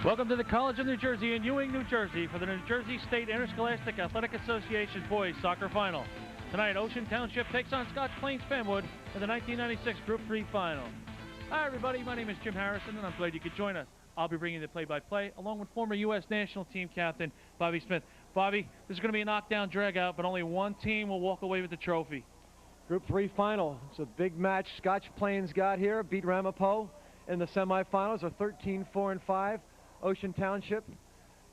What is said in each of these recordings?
Welcome to the College of New Jersey in Ewing, New Jersey for the New Jersey State Interscholastic Athletic Association Boys Soccer Final. Tonight, Ocean Township takes on Scotch Plains-Fanwood in the 1996 Group 3 Final. Hi, everybody. My name is Jim Harrison, and I'm glad you could join us. I'll be bringing the play-by-play along with former U.S. National Team Captain Bobby Smith. Bobby, this is going to be a knockdown drag-out, but only one team will walk away with the trophy. Group 3 final. It's a big match. Scotch Plains got here, beat Ramapo in the semifinals. Are 13-4-5. Ocean Township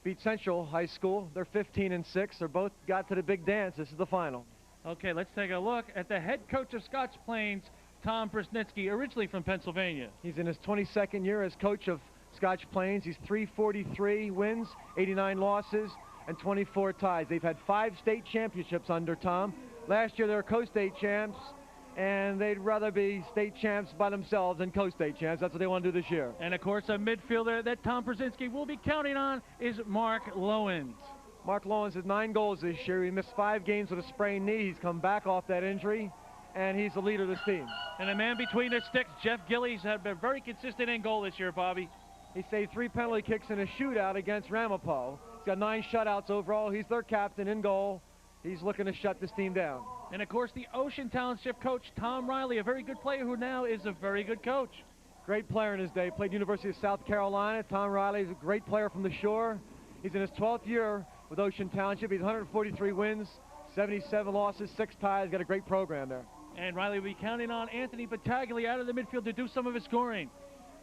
beat Central High School. They're 15-6. They're both got to the big dance. This is the final. Okay, let's take a look at the head coach of Scotch Plains, Tom Brzezinski, originally from Pennsylvania. He's in his 22nd year as coach of Scotch Plains. He's 343 wins, 89 losses, and 24 ties. They've had 5 state championships under Tom. Last year they were co-state champs, and they'd rather be state champs by themselves than co-state champs. That's what they want to do this year. And of course, a midfielder that Tom Brzezinski will be counting on is Mark Lowens. Mark Lowens has 9 goals this year. He missed 5 games with a sprained knee. He's come back off that injury, and he's the leader of this team. And a man between the sticks, Jeff Gillies, has been very consistent in goal this year, Bobby. He saved 3 penalty kicks in a shootout against Ramapo. He's got 9 shutouts overall. He's their captain in goal. He's looking to shut this team down. And, of course, the Ocean Township coach, Tom Riley, a very good player who now is a very good coach. Great player in his day. Played University of South Carolina. Tom Riley is a great player from the shore. He's in his 12th year with Ocean Township. He's 143 wins, 77 losses, 6 ties. Got a great program there. And Riley will be counting on Anthony Battaglia out of the midfield to do some of his scoring.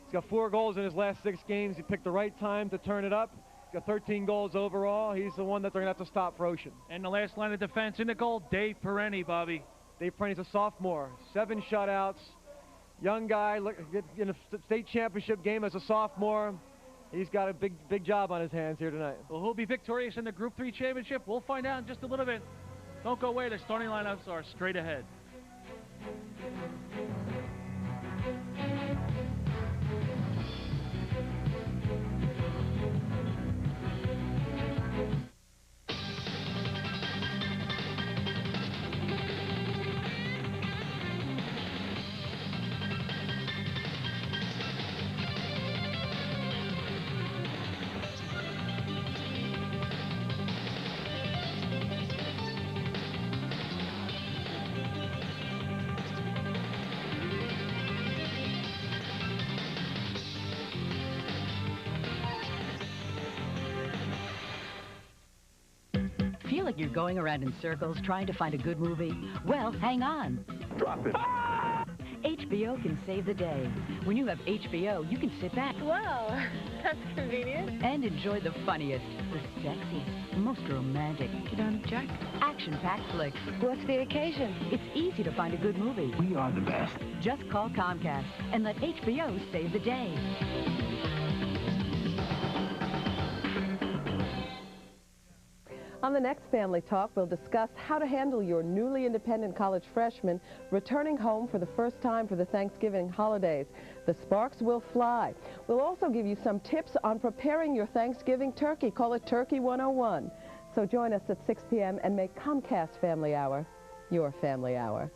He's got 4 goals in his last 6 games. He picked the right time to turn it up. He's got 13 goals overall. He's the one that they're going to have to stop for Ocean. And the last line of defense in the goal, Dave Perenni, Bobby. Dave Perenni's a sophomore. 7 shutouts. Young guy, in a state championship game as a sophomore. He's got a big job on his hands here tonight. Well, who'll be victorious in the Group 3 championship? We'll find out in just a little bit. Don't go away. The starting lineups are straight ahead. Feel like you're going around in circles trying to find a good movie? Well, hang on. Drop it. Ah! HBO can save the day. When you have HBO, you can sit back. Wow, that's convenient. And enjoy the funniest, the sexiest, most romantic, You don't object? action-packed flicks. What's the occasion? It's easy to find a good movie. We are the best. Just call Comcast and let HBO save the day. On the next Family Talk, we'll discuss how to handle your newly independent college freshman returning home for the first time for the Thanksgiving holidays. The sparks will fly. We'll also give you some tips on preparing your Thanksgiving turkey. Call it Turkey 101. So join us at 6 p.m. and make Comcast Family Hour your family hour.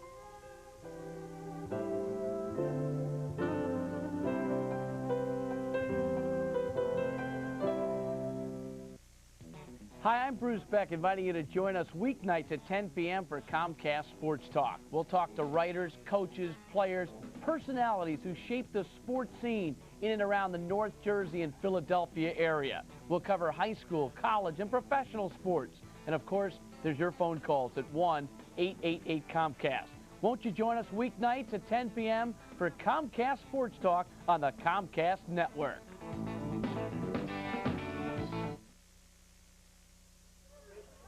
Hi, I'm Bruce Beck, inviting you to join us weeknights at 10 p.m. for Comcast Sports Talk. We'll talk to writers, coaches, players, personalities who shape the sports scene in and around the North Jersey and Philadelphia area. We'll cover high school, college, and professional sports. And of course, there's your phone calls at 1-888-COMCAST. Won't you join us weeknights at 10 p.m. for Comcast Sports Talk on the Comcast Network?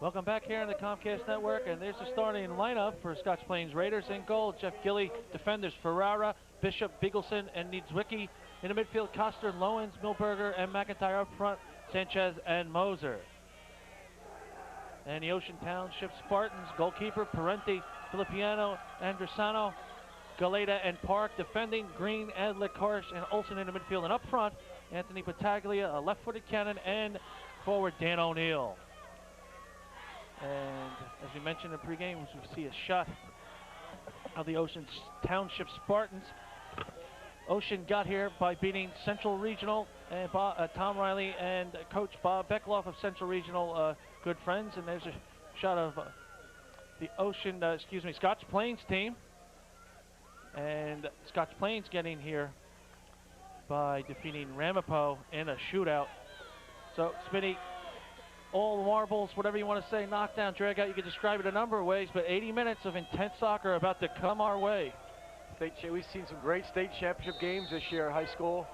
Welcome back here on the Comcast Network, and there's the starting lineup for Scotch Plains Raiders. In goal, Jeff Gilly. Defenders, Ferrara, Bishop, Beagleson, and Niedzwicki. In the midfield, Coster, Lowens, Milberger, and McIntyre. Up front, Sanchez and Moser. And the Ocean Township Spartans, goalkeeper, Parenti, Filippiano, Andresano, Galeta, and Park. Defending, Green, Adler, Karsh, and Olsen in the midfield. And up front, Anthony Battaglia, a left-footed cannon, and forward Dan O'Neill. And as we mentioned in pregame, we see a shot of the Ocean Township Spartans. Ocean got here by beating Central Regional and Tom Riley and Coach Bob Beckloff of Central Regional, good friends. And there's a shot of the Scotch Plains team. And Scotch Plains getting here by defeating Ramapo in a shootout. So, Smitty, all the marbles, whatever you want to say, knockdown, drag out, you could describe it a number of ways, but 80 minutes of intense soccer about to come our way. We've seen some great state championship games this year in high school.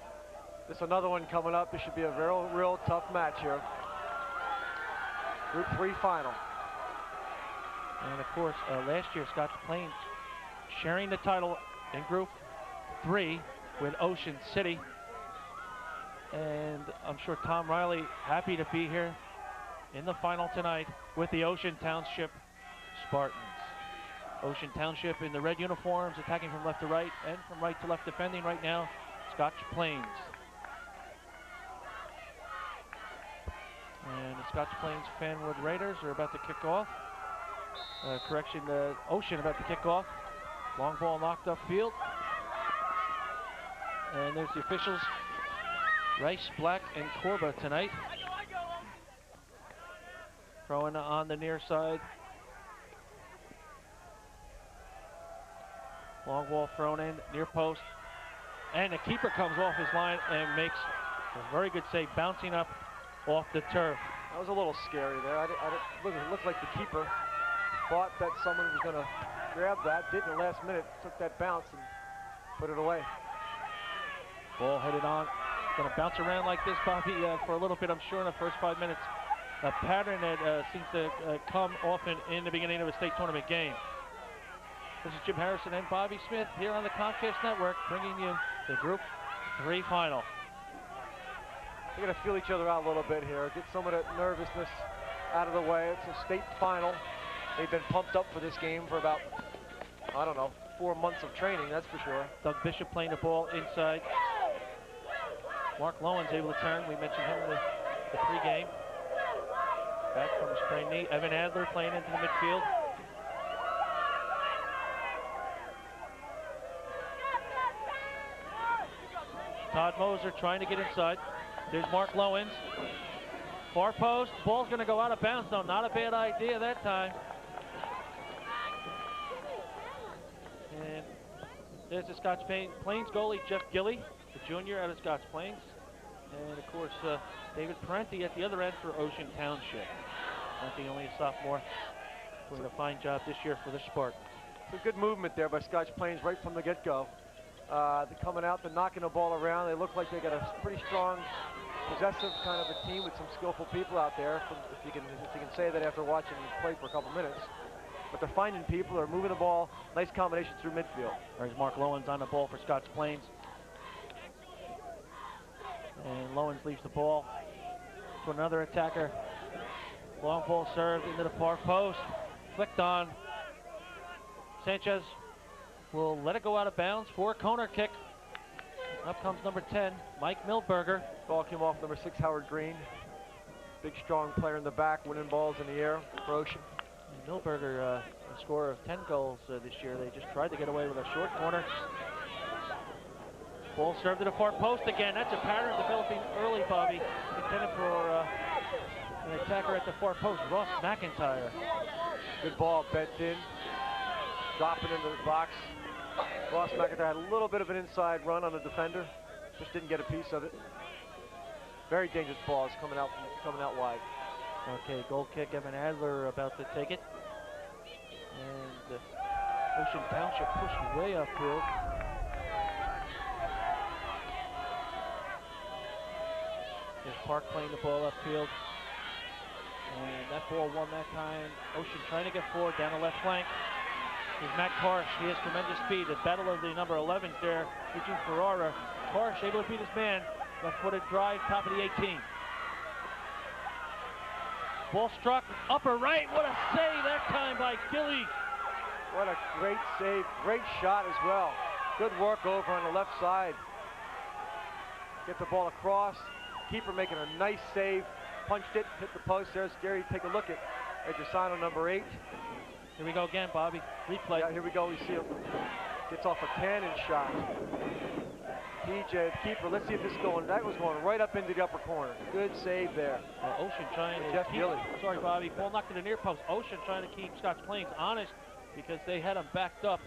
There's another one coming up. This should be a real tough match here. Group 3 final. And of course, last year, Scotch Plains sharing the title in Group 3 with Ocean City. And I'm sure Tom Riley happy to be here in the final tonight with the Ocean Township Spartans. Ocean Township in the red uniforms, attacking from left to right and from right to left, defending right now, Scotch Plains. And the Scotch Plains-Fanwood Raiders are about to kick off. Ocean about to kick off. Long ball knocked upfield. And there's the officials, Rice, Black, and Corba tonight. Throwing on the near side. Long ball thrown in, near post. And the keeper comes off his line and makes a very good save, bouncing up off the turf. That was a little scary there. It looked like the keeper thought that someone was going to grab that, did in the last minute, took that bounce and put it away. Ball headed on. Going to bounce around like this, Bobby, for a little bit, I'm sure, in the first 5 minutes. A pattern that seems to come often in the beginning of a state tournament game. This is Jim Harrison and Bobby Smith here on the Comcast Network, bringing you the Group 3 final. They're going to feel each other out a little bit here, get some of that nervousness out of the way. It's a state final. They've been pumped up for this game for about, I don't know, 4 months of training, that's for sure. Doug Bishop playing the ball inside. Mark Lowen's able to turn. We mentioned him in the pregame. Back from a sprained knee. Evan Adler playing into the midfield. Todd Moser trying to get inside. There's Mark Lowens. Far post. Ball's going to go out of bounds. No, not a bad idea that time. And there's the Scotch Plains goalie, Jeff Gilly, the junior out of Scotch Plains. And of course, David Parenti at the other end for Ocean Township. Parenti only a sophomore, doing a fine job this year for the Spartans. It's a good movement there by Scotch Plains right from the get-go. They're coming out, they're knocking the ball around. They look like they got a pretty strong, possessive kind of a team with some skillful people out there, if you can say that after watching them play for a couple minutes. But they're finding people, they're moving the ball, nice combination through midfield. There's Mark Lowens on the ball for Scotch Plains. And Lowens leaves the ball to another attacker. Long ball served into the far post, flicked on. Sanchez will let it go out of bounds for a corner kick. Up comes number 10, Mike Milberger. Ball came off number 6, Howard Green. Big, strong player in the back, winning balls in the air for Ocean. And Milberger, a scorer of 10 goals this year. They just tried to get away with a short corner. Ball served to the far post again. That's a pattern developing early, Bobby. Intended for an attacker at the far post, Ross McIntyre. Good ball, bent in, dropping into the box. Ross McIntyre had a little bit of an inside run on the defender, just didn't get a piece of it. Very dangerous balls coming out wide. Okay, goal kick. Evan Adler about to take it, and Ocean Township pushed way upfield. There's Park playing the ball upfield, and that ball won that time. Ocean trying to get forward down the left flank. Here's Matt Karsh. He has tremendous speed. The battle of the number 11s there. Eugene Ferrara. Karsh able to beat his man. Left-footed drive, top of the 18. Ball struck, upper right. What a save that time by Gilly. What a great save. Great shot as well. Good work over on the left side. Get the ball across. Keeper making a nice save. Punched it, hit the post. There's Gary. Take a look at Edgerson, number 8. Here we go again, Bobby. Replay. Yeah, here we go. We see him. Gets off a cannon shot. DJ, the keeper. Let's see if this is going. That was going right up into the upper corner. Good save there. Ocean trying to Jeff keep, Gilly. sorry, Bobby. Ball knocked to the near post. Ocean trying to keep Scotch Plains honest because they had them backed up.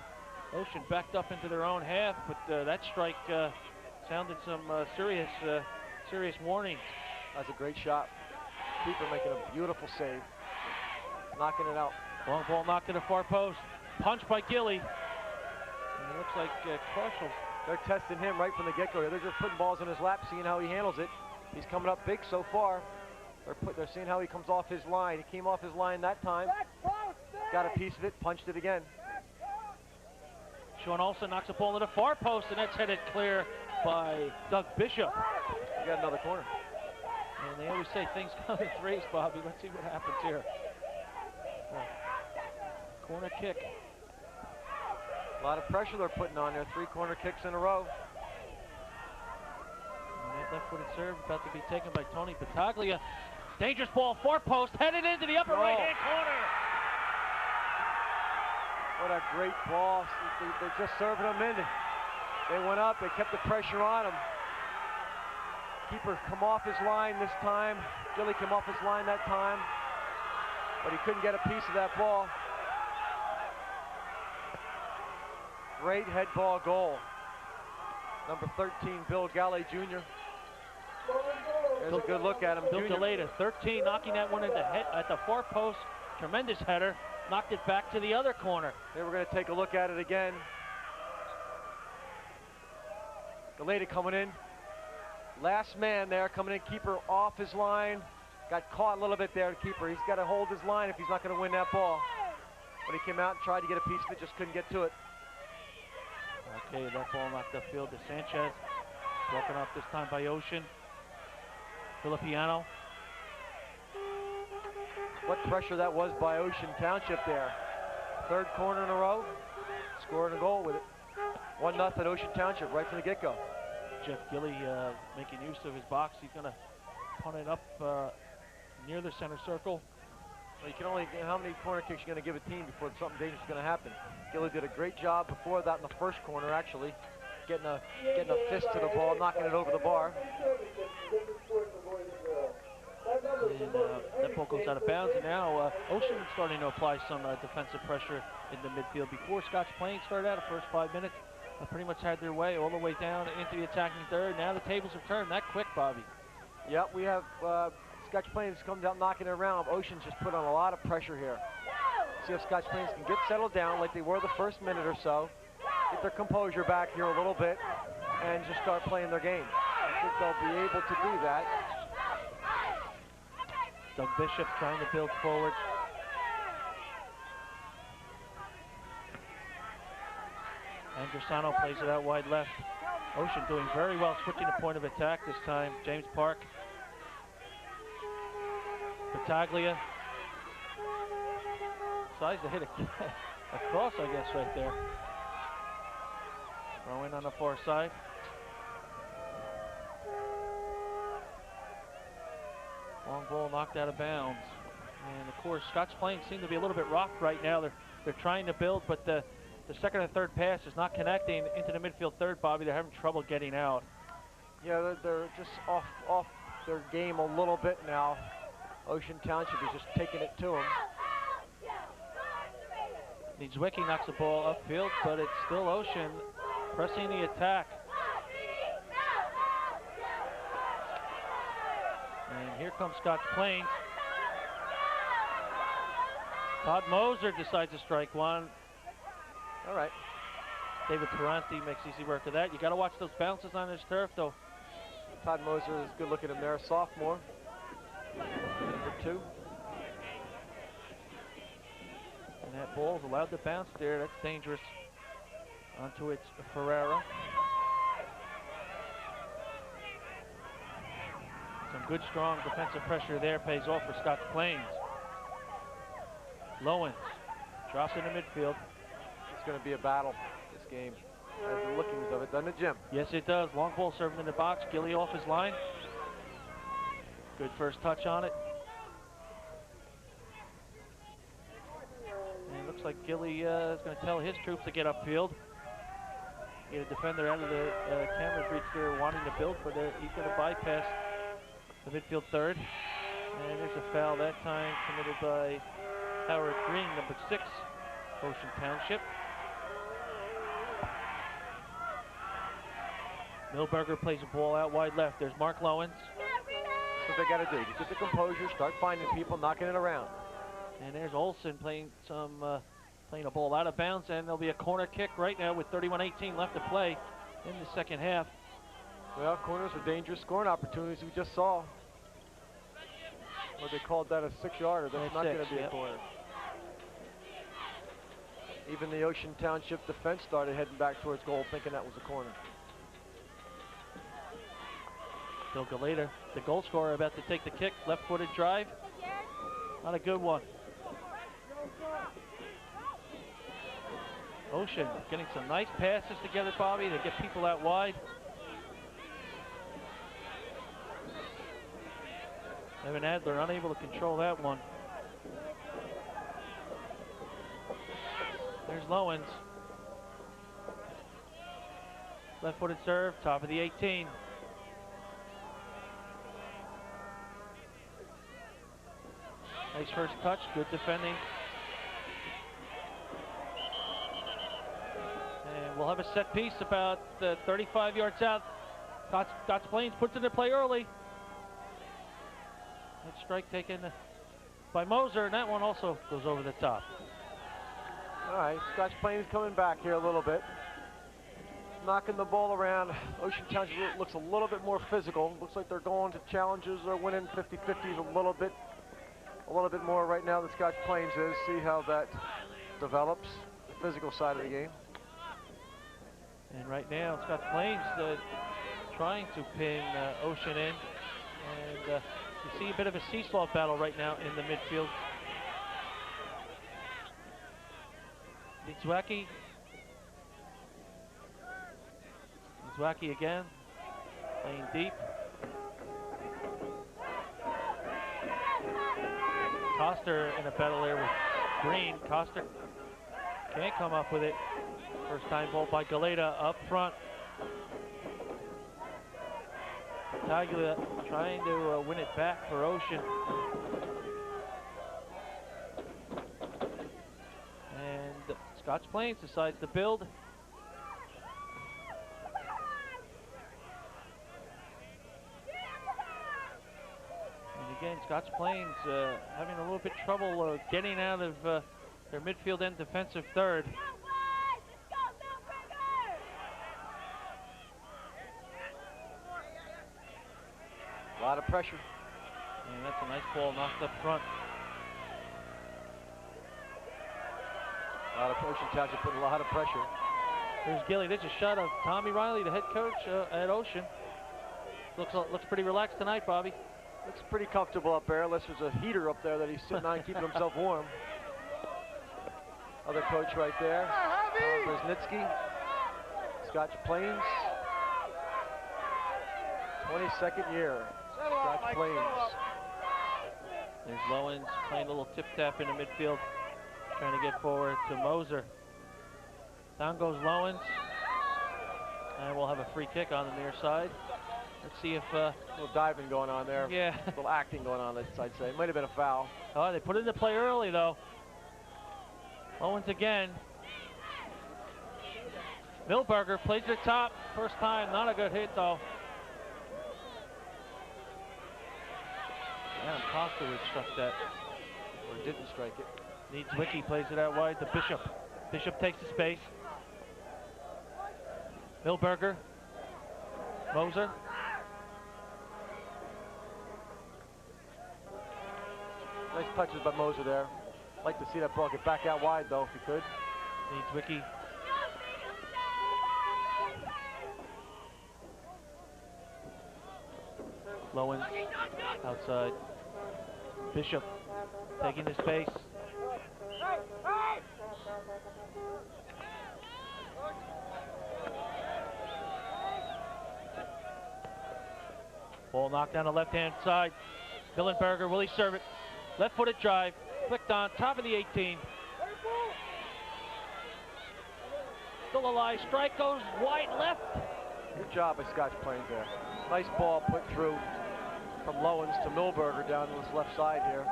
Ocean backed up into their own half, but that strike sounded some serious warning. That's a great shot. Keeper making a beautiful save. Knocking it out. Long ball knocked to the far post. Punched by Gilly. And it looks like Marshall. They're testing him right from the get-go. They're just putting balls in his lap, seeing how he handles it. He's coming up big so far. They're seeing how he comes off his line. He came off his line that time. Got a piece of it, punched it again. Sean Olsen knocks a ball to the far post, and that's headed clear by Doug Bishop. We got another corner. And they always say things come in threes, Bobby. Let's see what happens here. Corner kick. A lot of pressure they're putting on there. 3 corner kicks in a row. And that left-footed serve about to be taken by Tony Battaglia. Dangerous ball, far post, headed into the upper right-hand corner. What a great ball. They're just serving them in. They went up. They kept the pressure on him. Keeper come off his line this time. Gilly came off his line that time. But he couldn't get a piece of that ball. Great head ball goal. Number 13, Bill Galley Jr. There's a good look at him. Bill delayed a 13, knocking that one at the far post. Tremendous header. Knocked it back to the other corner. They were going to take a look at it again. Galeta coming in. Last man there coming in. Keeper off his line. Got caught a little bit there, the keeper. He's got to hold his line if he's not going to win that ball. But he came out and tried to get a piece of it, just couldn't get to it. Okay, that ball knocked upfield to Sanchez. Broken up this time by Ocean. Filippiano. What pressure that was by Ocean Township there. 3rd corner in a row. Scoring a goal with it. 1-0 Ocean Township right from the get-go. Jeff Gilly making use of his box. He's going to punt it up near the center circle. Well, you can only, how many corner kicks you're going to give a team before something dangerous is going to happen? Gilly did a great job before that in the 1st corner, actually. Getting a fist to the ball, knocking it over the bar. And that ball goes out of bounds, and now Ocean is starting to apply some defensive pressure in the midfield. Before Scotch Plains started out, the first 5 minutes, pretty much had their way all the way down into the attacking third. Now the tables have turned that quick, Bobby. Yep, we have Scotch Plains comes out knocking it around. Ocean's just put on a lot of pressure here. See if Scotch Plains can get settled down like they were the first minute or so. Get their composure back here a little bit and just start playing their game. I think they'll be able to do that. Doug Bishop trying to build forward. Andresano plays it out wide left. Ocean doing very well, switching the point of attack this time. James Park. Battaglia. Decides to hit a cross, I guess, right there. Throw in on the far side. Long ball knocked out of bounds. And of course, Scotch Plains seem to be a little bit rocked right now. They're trying to build, but the second and third pass is not connecting into the midfield third, Bobby. They're having trouble getting out. Yeah, they're just off their game a little bit now. Ocean Township is just taking it to them. Zwicky knocks the ball upfield, but it's still Ocean pressing the attack. And here comes Scotch Plains. Todd Moser decides to strike one. All right. David Taranti makes easy work of that. You got to watch those bounces on this turf, though. Todd Moser is good looking at him there, sophomore. Number 2. And that ball's allowed to bounce there. That's dangerous. Onto it's Ferreira. Some good, strong defensive pressure there pays off for Scotch Plains. Lowens drops into midfield. It's going to be a battle, this game. As the lookings of it, doesn't it, Jim? Yes, it does. Long ball serving in the box. Gilly off his line. Good first touch on it. And it looks like Gilly is going to tell his troops to get upfield. Get a defender out of the camera's reach there wanting to build, but he's going to bypass the midfield third. And there's a foul that time committed by Howard Green, number 6, Ocean Township. Milberger plays a ball out wide left. There's Mark Lowens. That's what they got to do. Get the composure, start finding people, knocking it around. And there's Olson playing a ball out of bounds, and there'll be a corner kick right now with 31:18 left to play in the second half. Well, corners are dangerous scoring opportunities we just saw. Well, they called that a 6-yarder. That's not going to be a corner. Even the Ocean Township defense started heading back towards goal thinking that was a corner. Bill Galeta, the goal scorer, about to take the kick. Left-footed drive. Not a good one. Ocean getting some nice passes together, Bobby, to get people out wide. Evan Adler unable to control that one. There's Lowens. Left-footed serve, top of the 18. Nice first touch, good defending. And we'll have a set piece about 35 yards out. Scotch Plains puts it in play early. That strike taken by Moser, and that one also goes over the top. All right, Scotch Plains coming back here a little bit. Knocking the ball around. Ocean Township looks a little bit more physical. Looks like they're going to challenges. They're winning 50-50s a little bit more right now than Scotch Plains is. See how that develops, the physical side of the game. And right now, Scotch Plains trying to pin Ocean in. And you see a bit of a seesaw battle right now in the midfield. Zwacky again, playing deep. Coster in a battle there with Green. Coster can't come up with it. First time ball by Galeta up front. Taglia trying to win it back for Ocean. And Scotch Plains decides to build. And again, Scotch Plains having a little bit trouble getting out of their midfield and defensive third. A lot of pressure. And that's a nice ball knocked up front. A lot of Ocean Township putting a lot of pressure. There's Gilly. There's a shot of Tommy Riley, the head coach at Ocean. Looks pretty relaxed tonight, Bobby. Looks pretty comfortable up there, unless there's a heater up there that he's sitting on keeping himself warm. Other coach right there, Tom Brzezinski, Scotch Plains. 22nd year, Scotch Plains. There's Lowens playing a little tip-tap in the midfield, trying to get forward to Moser. Down goes Lowens, and we'll have a free kick on the near side. Let's see if... a little diving going on there. Yeah. A little acting going on, I'd say. It might have been a foul. Oh, they put it into play early, though. Lowens again. Milberger plays it top. First time, not a good hit, though. Yeah, Costa would struck that. Or didn't strike it. Needs Wiki, plays it out wide to Bishop. Bishop takes the space. Milberger. Moser. Nice touches by Moser there. Like to see that ball get back out wide, though, if you could. Needs Wiki. Lowens outside. Bishop taking the space. Ball knocked down the left-hand side. Hillenberger, will he serve it? Left-footed drive, flicked on, top of the 18. still alive. Strike goes wide left. Good job by Scotch Plains there. Nice ball put through from Lowens to Milberger down to his left side here.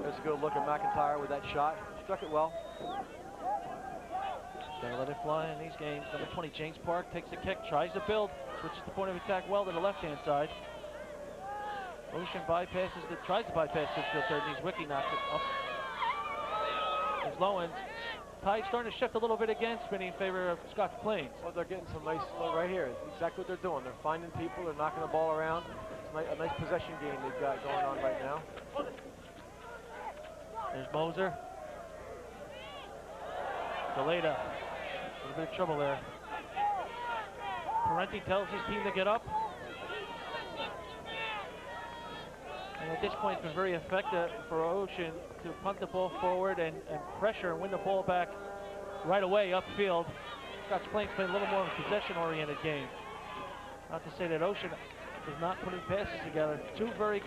There's a good look at McIntyre with that shot. Struck it well. They let it fly in these games. Number 20, James Park, takes the kick, tries to build, switches the point of attack well to the left-hand side. Ocean tries to bypass Pittsfield third, and Wiki knocks it up. There's Lowens. Tide's starting to shift a little bit again, spinning in favor of Scotch Plains. Well, they're getting some nice, look right here. It's exactly what they're doing. They're finding people, they're knocking the ball around. It's a nice possession game they've got going on right now. There's Moser. Galeta. A little bit of trouble there. Parenti tells his team to get up. And at this point, it's been very effective for Ocean to punt the ball forward and pressure and win the ball back right away upfield. Scotch Plains played a little more of a possession-oriented game. Not to say that Ocean is not putting passes together. Two very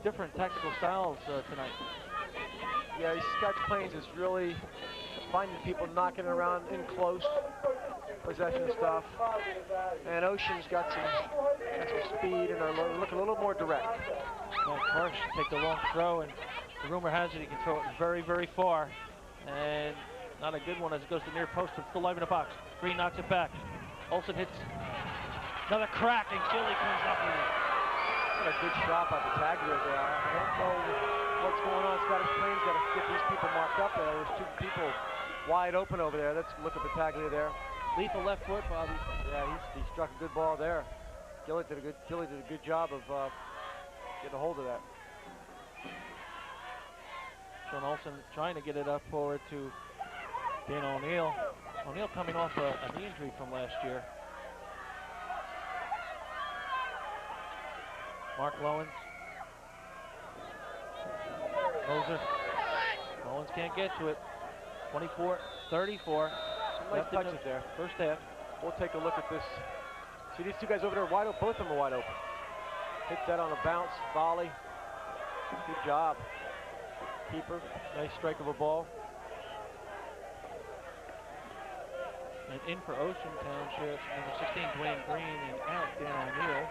different tactical styles tonight. Yeah, Scotch Plains is really finding people knocking around in close possession stuff. And Ocean's got some speed and are looking a little more direct. Well, Karsh take the long throw, and the rumor has it he can throw it very, very far. And not a good one as it goes to near post, but still live in the box. Green knocks it back. Olsen hits another crack, and Gilly comes up with it. What a good shot by the Taglier there. I don't know what's going on. Scottish Plains got to get these people marked up there. There's two people wide open over there. Let's look at the Taglier there. Lethal left foot, Bobby. Yeah, he struck a good ball there. Gilly did a good job of getting a hold of that. Sean Olsen trying to get it up forward to Dan O'Neill. O'Neill coming off a knee injury from last year. Mark Lowens. Moser. Lowens can't get to it. 24-34. Some nice touches there. First half. We'll take a look at this. See these two guys over there wide open? Both of them are wide open. Hit that on a bounce, volley. Good job. Keeper, nice strike of a ball. And in for Ocean Township, number 16, Dwayne Green, and out, Dan O'Neill.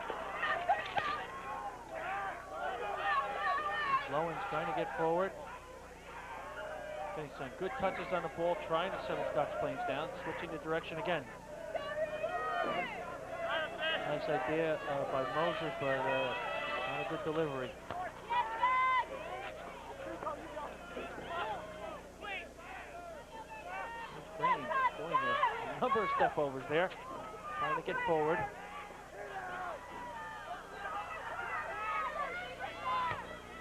Lowens trying to get forward. Getting some good touches on the ball, trying to settle Scotch Plains down, switching the direction again. Nice idea by Moser, but not a good delivery. Green doing a number of step overs there, trying to get forward.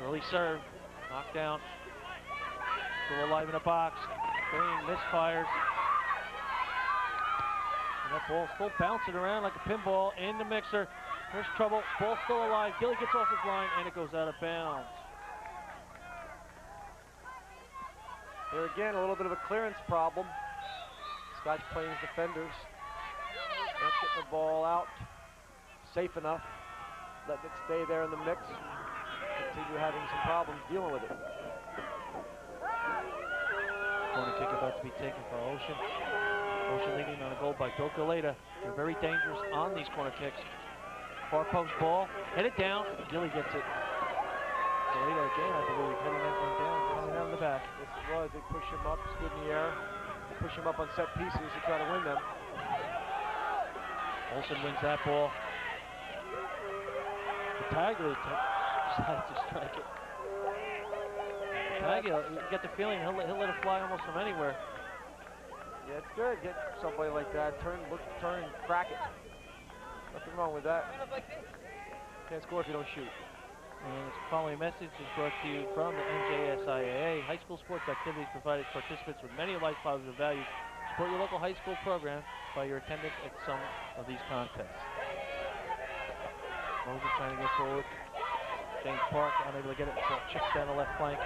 Early serve, knocked down. Still alive in the box. Green misfires. And that ball still bouncing around like a pinball in the mixer. There's trouble. Ball still alive. Gilly gets off his line and it goes out of bounds. Here again, a little bit of a clearance problem. Scotch Plains defenders not getting the ball out safe enough, letting it stay there in the mix. Continue having some problems dealing with it. Corner kick about to be taken for Ocean. Ocean leading on a goal by Bill Galeta. They're very dangerous on these corner kicks. Far post ball, headed down. Gilly gets it. Galeta again, I believe, heading that one down, coming out of the back. Yes, it was. They push him up, stood in the air. They push him up on set pieces to try to win them. Olsen wins that ball. Taglier decides to strike it. Taglier, you get the feeling he'll let it fly almost from anywhere. Yeah, it's good. Get somebody like that. Turn, and crack it. Nothing wrong with that. Can't score if you don't shoot. And this following message is brought to you from the NJSIAA. High school sports activities provided participants with many life positive values. Support your local high school program by your attendance at some of these contests. Moses trying to get forward. James Park unable to get it. Chicks down the left flank.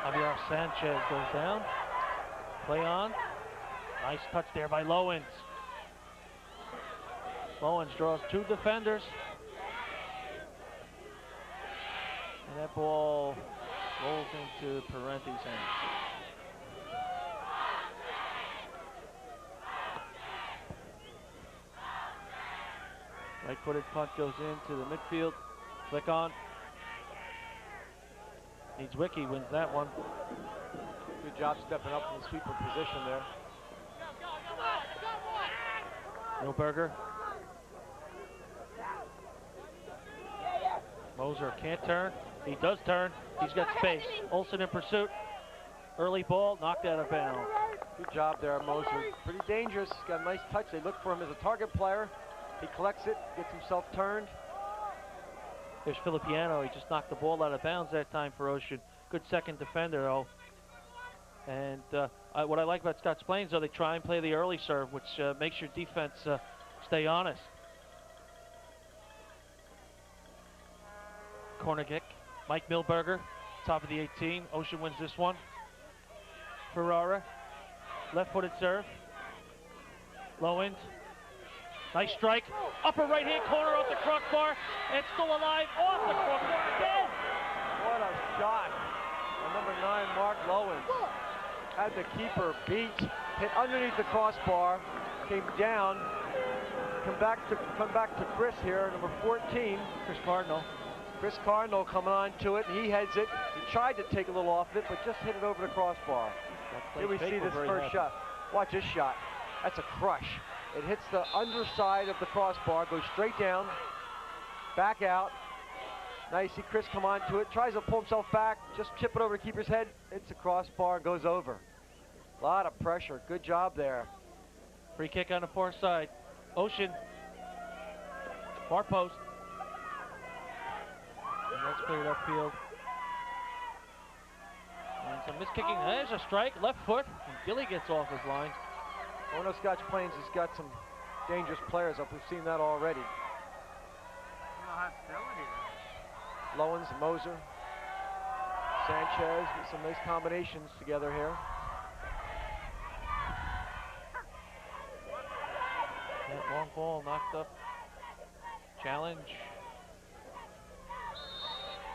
Javier Sanchez goes down. Play on. Nice touch there by Lowens. Lowens draws two defenders. And that ball rolls into Parenti's hands. Right-footed punt goes into the midfield. Flick on. Needs Wiki, wins that one. Good job stepping up in the sweeper position there. Milberger. Moser can't turn. He does turn. He's got space. Olsen in pursuit. Early ball, knocked out of bounds. Good job there, Moser. Pretty dangerous. He's got a nice touch. They look for him as a target player. He collects it, gets himself turned. There's Filippiano. He just knocked the ball out of bounds that time for Ocean. Good second defender, though. And what I like about Scotch Plains, though, they try and play the early serve, which makes your defense stay honest. Corner kick. Mike Milberger, top of the 18. Ocean wins this one. Ferrara, left-footed serve. Low end. Nice strike. Upper right-hand corner off the crossbar. And still alive off the crossbar again. What a shot. And number 9, Mark Lowens. Had the keeper beat. Hit underneath the crossbar. Came down. Come back to Chris here, number 14. Chris Cardinal. Chris Cardinal coming on to it, and he heads it. He tried to take a little off it, but just hit it over the crossbar. Here we see this first shot. Watch this shot. That's a crush. It hits the underside of the crossbar, goes straight down, back out. Now you see Chris come on to it, tries to pull himself back, just chip it over the keeper's head. It's the crossbar, goes over. A lot of pressure. Good job there. Free kick on the far side. Ocean. Far post. And that's cleared upfield. And some miskicking. There's a strike. Left foot. And Gilly gets off his line. I know Scotch Plains has got some dangerous players up. We've seen that already. Lowens, Moser, Sanchez with some nice combinations together here. That long ball knocked up. Challenge.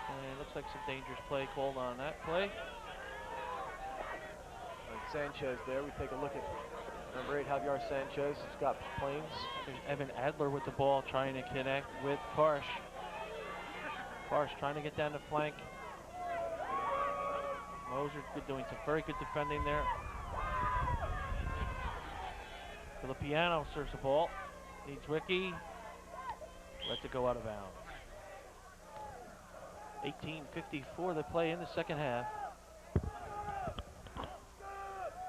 And it looks like some dangerous play called on that play. And Sanchez there. We take a look at number 8, Javier Sanchez. Scotch Plains. There's Evan Adler with the ball trying to connect with Parsh. Parsh trying to get down the flank. Moser doing some very good defending there. Filippiano serves the ball. Needs Wiki. Lets it go out of bounds. 18:54 the play in the second half.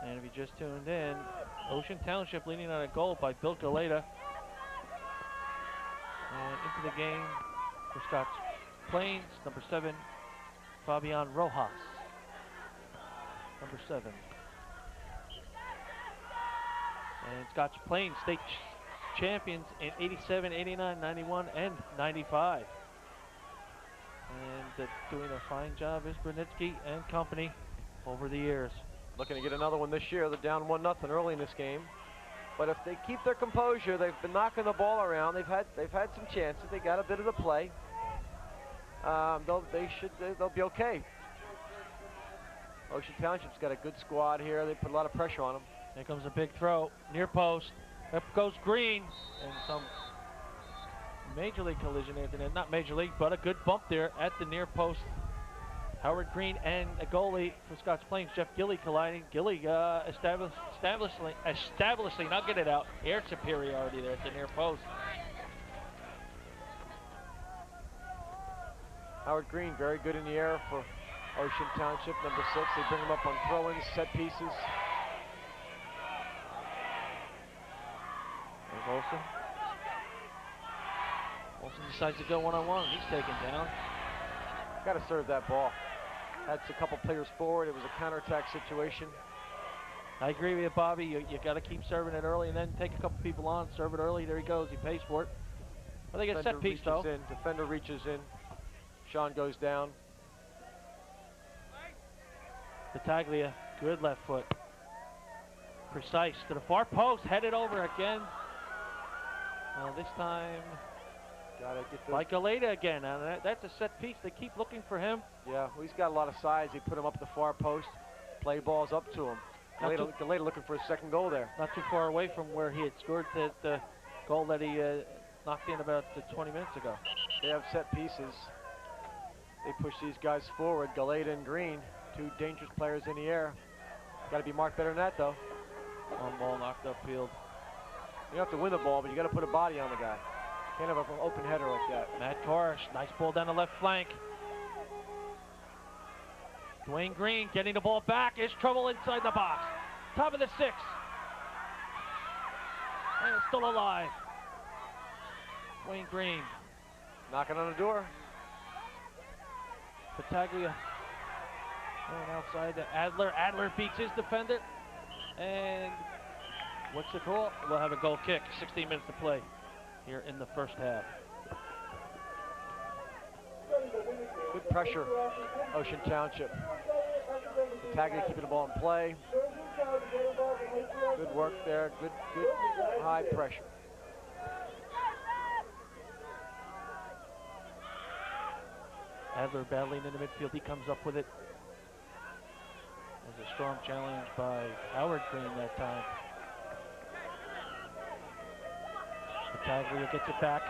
And if you just tuned in, Ocean Township leading on a goal by Bill Galeta. And into the game for Scotch Plains, number 7, Fabian Rojas. Number 7. And Scotch Plains state champions in 87, 89, 91, and 95. And doing a fine job is Brunitsky and company over the years. Looking to get another one this year. They're down 1-0 early in this game. But if they keep their composure, they've been knocking the ball around. They've had some chances. They got a bit of the play. They'll be okay. Ocean Township's got a good squad here. They put a lot of pressure on them. Here comes a big throw, near post. Up goes Green, and some major league collision there. Not major league, but a good bump there at the near post. Howard Green and a goalie for Scotch Plains, Jeff Gilly, colliding. Gilly establishing, now get it out, air superiority there at the near post. Howard Green, very good in the air for Ocean Township, number 6. They bring him up on throw-ins, set pieces. There's Olsen. Olsen decides to go one-on-one. He's taken down. Got to serve that ball. That's a couple players forward. It was a counterattack situation. I agree with you, Bobby. You got to keep serving it early and then take a couple people on, serve it early. There he goes. He pays for it. I think it's set piece, though. Defender reaches in. Sean goes down. Battaglia, good left foot. Precise to the far post, headed over again. This time, gotta get by Galeta again. That's a set piece. They keep looking for him. Yeah, well, he's got a lot of size. They put him up at the far post. Play balls up to him. Galeta looking for his second goal there. Not too far away from where he had scored the goal that he knocked in about 20 minutes ago. They have set pieces. They push these guys forward. Galeta and Green, two dangerous players in the air. Got to be marked better than that, though. One ball knocked upfield. You don't have to win the ball, but you got to put a body on the guy. Can't have an open header like that. Matt Karsh, nice ball down the left flank. Dwayne Green getting the ball back. Is trouble inside the box. Top of the 6. And it's still alive. Dwayne Green. Knocking on the door. Battaglia going outside to Adler. Adler beats his defender. And what's the call? We'll have a goal kick. 16 minutes to play here in the first half. Good pressure, Ocean Township. Battaglia keeping the ball in play. Good work there. Good high pressure. Adler battling in the midfield. He comes up with it. There's a strong challenge by Howard Green that time. Battaglia gets it back.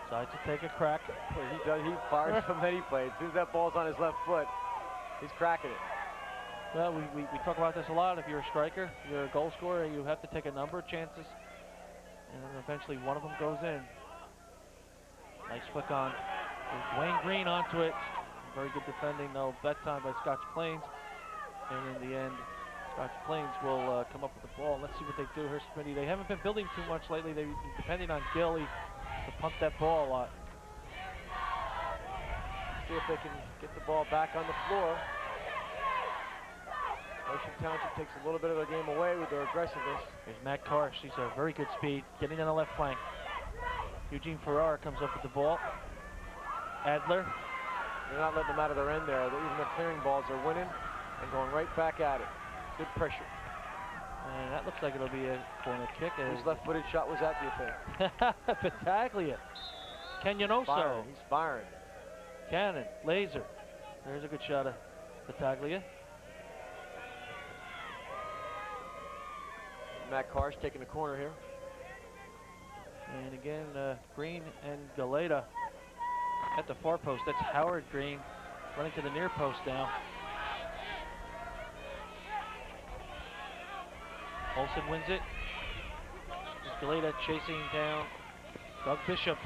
Decides to take a crack. He fires from many plays. As soon as that ball's on his left foot, he's cracking it. Well, we talk about this a lot. If you're a striker, you're a goal scorer, you have to take a number of chances. And then eventually one of them goes in. Nice flick on. Dwayne Green onto it. Very good defending, though, that time by Scotch Plains. And in the end, Scotch Plains will come up with the ball. Let's see what they do here, Smitty. They haven't been building too much lately. They've been depending on Gilly to pump that ball a lot. See if they can get the ball back on the floor. Ocean Township takes a little bit of the game away with their aggressiveness. There's Matt Karsh. He's a very good speed, getting on the left flank. Eugene Farrar comes up with the ball. Adler. They're not letting them out of their end there. Even the clearing balls are winning and going right back at it. Good pressure. And that looks like it'll be a corner kick. Whose left-footed shot was that, do you think? Battaglia. Canyanoso. He's firing. Cannon. Laser. There's a good shot of Battaglia. Matt Karsh taking the corner here. And again, Green and Galeta at the far post. That's Howard Green running to the near post now. Olsen wins it. Galeta chasing down Doug Bishop.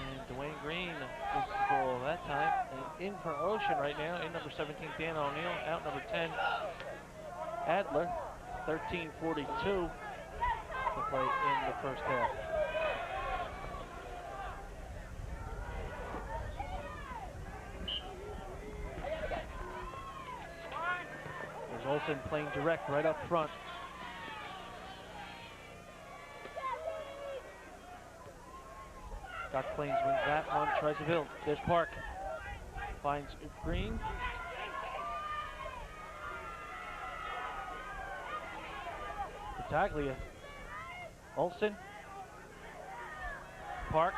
And Dwayne Green loses the ball that time. And in for Ocean right now, in number 17, Dan O'Neill. Out number 10, Adler. 13:42 to play in the first half. There's Olsen playing direct right up front. Scotch Plains wins that one, tries to build. There's Park. Finds Green. Battaglia. Olsen. Park.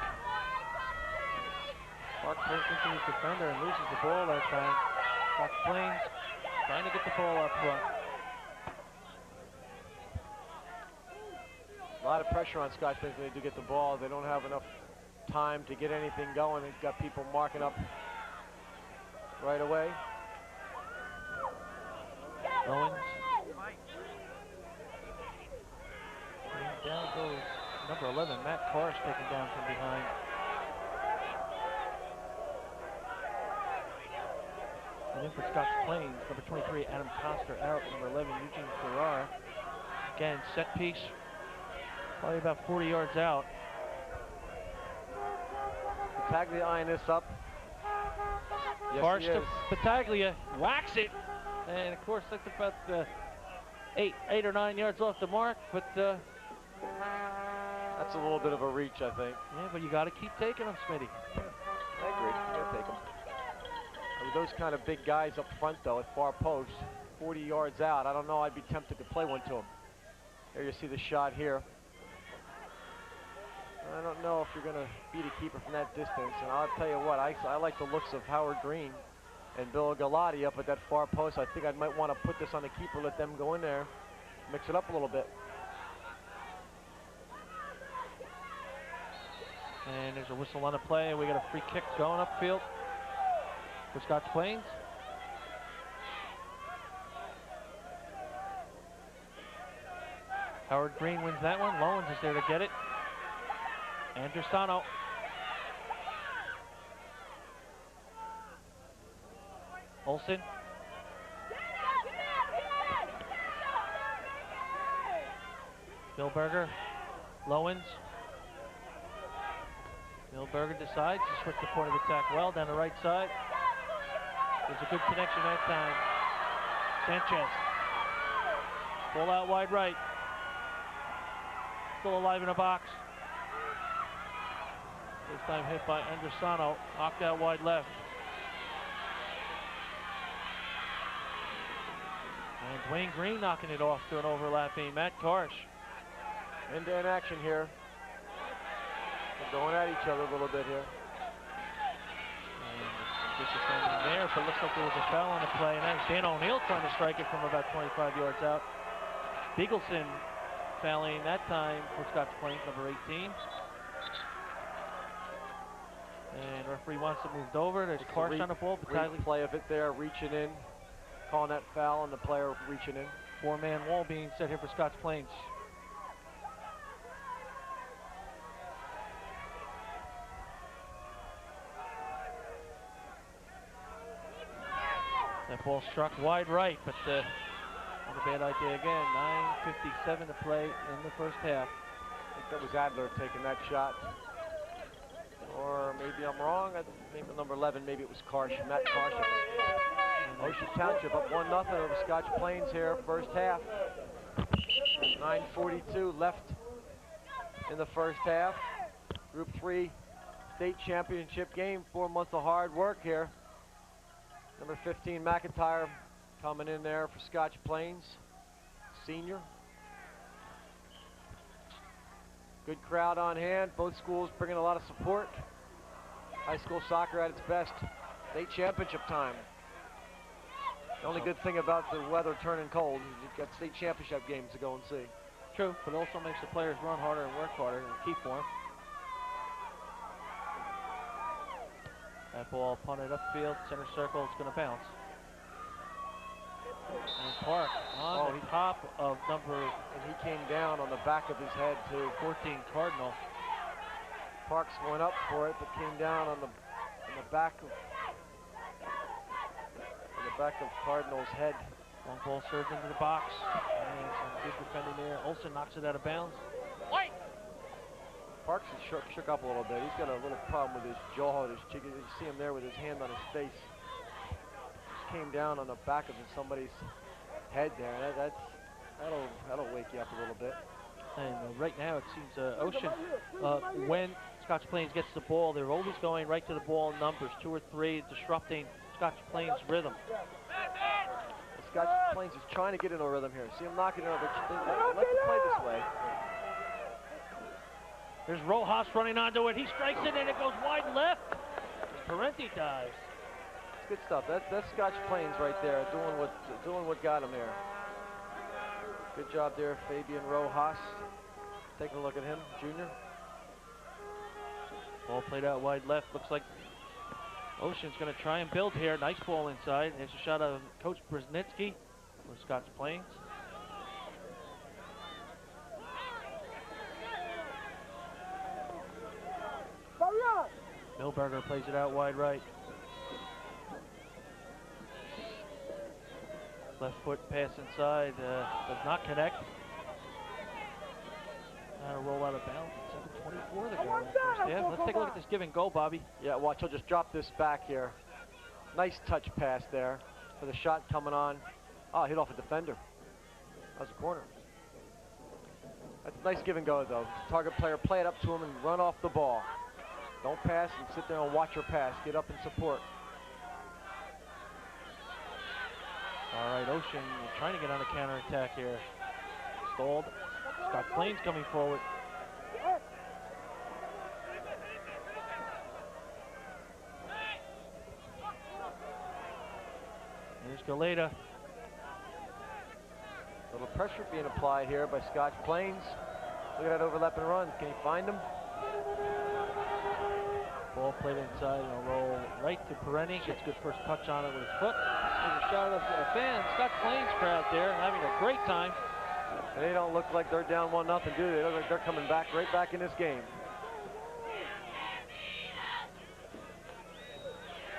Park turns into his defender and loses the ball that time. Scotch Plains trying to get the ball up front. A lot of pressure on Scotch Plains when they do get the ball. They don't have enough time to get anything going. They've got people marking up right away. Owens. And down goes number 11, Matt Karsh, taken down from behind. And in for Scotch Plains, number 23, Adam Coster out. Number 11, Eugene Farrar. Again, set piece, probably about 40 yards out. Battaglia eyeing this up. Yes, Karsh to Battaglia, whacks it. And of course, that's about 8 or 9 yards off the mark, but that's a little bit of a reach, I think. yeah, but you got to keep taking them, Smitty. I agree. You got to take them. With those kind of big guys up front, though, at far post, 40 yards out, I don't know. I'd be tempted to play one to him. There you see the shot here. I don't know if you're going to beat a keeper from that distance, and I'll tell you what, I like the looks of Howard Green. and Bill Galati up at that far post. I think I might want to put this on the keeper, let them go in there, mix it up a little bit. And there's a whistle on the play, and we got a free kick going upfield for Scotch Plains. Howard Green wins that one. Lowens is there to get it. Andrusano. Olsen. Milberger. Lowens. Milberger decides to switch the point of attack well down the right side. There's a good connection that time. Sanchez. Ball out wide right. Still alive in the box. This time hit by Andrusano. Knocked out wide left. And Dwayne Green knocking it off to an overlapping Matt Karsh. End-to-end action here. They're going at each other a little bit here. And disappointing there, but looks like there was a foul on the play, and that was Dan O'Neill trying to strike it from about 25 yards out. Beagleson fouling that time for Scotch Plains, number 18. And referee wants it moved over. There's Karsh on the ball. Replay of it there, reaching in, calling that foul, and the player reaching in. Four-man wall being set here for Scotch Plains. That ball struck wide right, but not a bad idea again. 9:57 to play in the first half. I think that was Adler taking that shot. Or maybe I'm wrong. Maybe number 11, maybe it was Karsh, Matt Karsh. Ocean Township up 1-0 over Scotch Plains here, first half. 9:42 left in the first half. Group 3 state championship game, 4 months of hard work here. Number 15, McIntyre, coming in there for Scotch Plains, senior. Good crowd on hand, both schools bringing a lot of support. High school soccer at its best. State championship time. The only good thing about the weather turning cold is you've got state championship games to go and see. True, but it also makes the players run harder and work harder and keep warm. That ball punted upfield, center circle, it's going to bounce. And Park on the top of number... And he came down on the back of his head too. 14 Cardinal. Parks went up for it, but came down on the back of Cardinal's head. Long ball served into the box. And some good defending there. Olsen knocks it out of bounds. Parks is shook up a little bit. He's got a little problem with his jaw, his cheek. You see him there with his hand on his face. Just came down on the back of somebody's head there. That'll wake you up a little bit. And right now it seems Ocean, when Scotch Plains gets the ball, they're always going right to the ball in numbers, 2 or 3, disrupting Scotch Plains' rhythm. Scotch Plains is trying to get into a rhythm here. See him knocking it over. Let's play this way. There's Rojas running onto it. He strikes it and it goes wide left. Parenti dives. It's good stuff. That's Scotch Plains right there, doing what got him there. Good job there, Fabian Rojas. Taking a look at him, junior. Ball played out wide left. Looks like Ocean's going to try and build here. Nice ball inside. There's a shot of Coach Brzezinski for Scotch Plains. Milberger plays it out wide right. Left foot pass inside, does not connect. Now a roll out of bounds. 7:24 to go in the first half. Let's take a look at this give and go, Bobby. Yeah, watch, he'll just drop this back here. Nice touch pass there for the shot coming on. Oh, hit off a defender. That was a corner. That's a nice give and go though. Target player, play it up to him and run off the ball. Don't pass and sit there and watch your pass. Get up and support. All right, Ocean trying to get on a counterattack here. Stalled. Scotch Plains coming forward. Galeta. A little pressure being applied here by Scotch Plains. Look at that overlapping run. Can he find him? Ball played inside and a roll right to Perenni. Gets good first touch on it with his foot. There's a shot of the fans. Scotch Plains crowd there having a great time. They don't look like they're down 1-0, do they? They look like they're coming back right back in this game.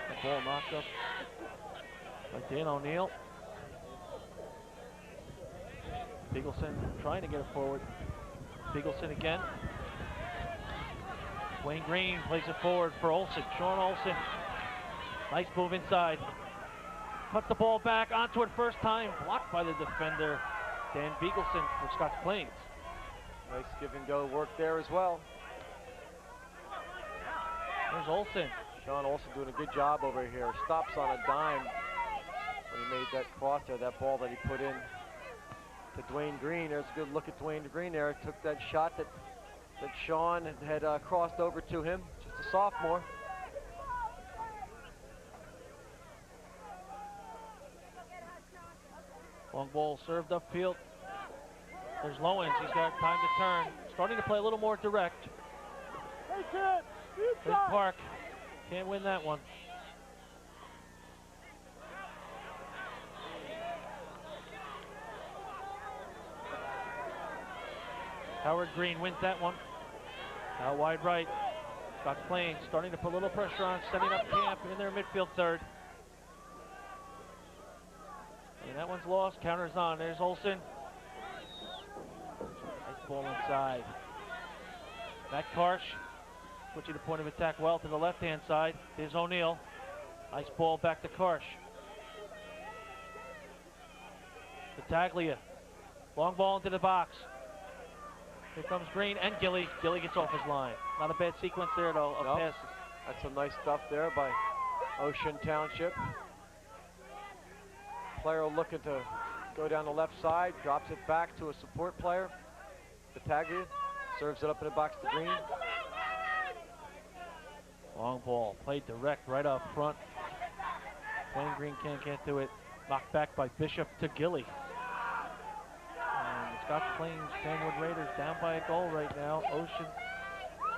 The ball knocked up by Dan O'Neill. Beagleson trying to get it forward. Beagleson again. Wayne Green plays it forward for Olsen. Sean Olsen. Nice move inside. Puts the ball back onto it first time. Blocked by the defender, Dan Beagleson for Scotch Plains. Nice give and go work there as well. There's Olsen. Sean Olsen doing a good job over here. Stops on a dime when he made that cross there, that ball that he put in to Dwayne Green. There's a good look at Dwayne Green there. Took that shot that Sean had crossed over to him. Just a sophomore. Long ball served upfield. There's Lowens. He's got time to turn. Starting to play a little more direct. There's Park. Can't win that one. Howard Green wins that one. Out wide right. Scotch Plains starting to put a little pressure on, setting up camp in their midfield third. And that one's lost. Counters on. There's Olsen. Nice ball inside. Matt Karsh switching the point of attack well to the left-hand side. There's O'Neill. Nice ball back to Karsh. Battaglia. Long ball into the box. Here comes Green and Gilly. Gilly gets off his line. Not a bad sequence there, though, of passes. That's some nice stuff there by Ocean Township. Player looking to go down the left side, drops it back to a support player. Battaglia serves it up in the box to Green. Long ball, played direct right up front. Wayne Green can't get to it. Knocked back by Bishop to Gilly. And the Scotch Plains-Fanwood Raiders down by a goal right now. Ocean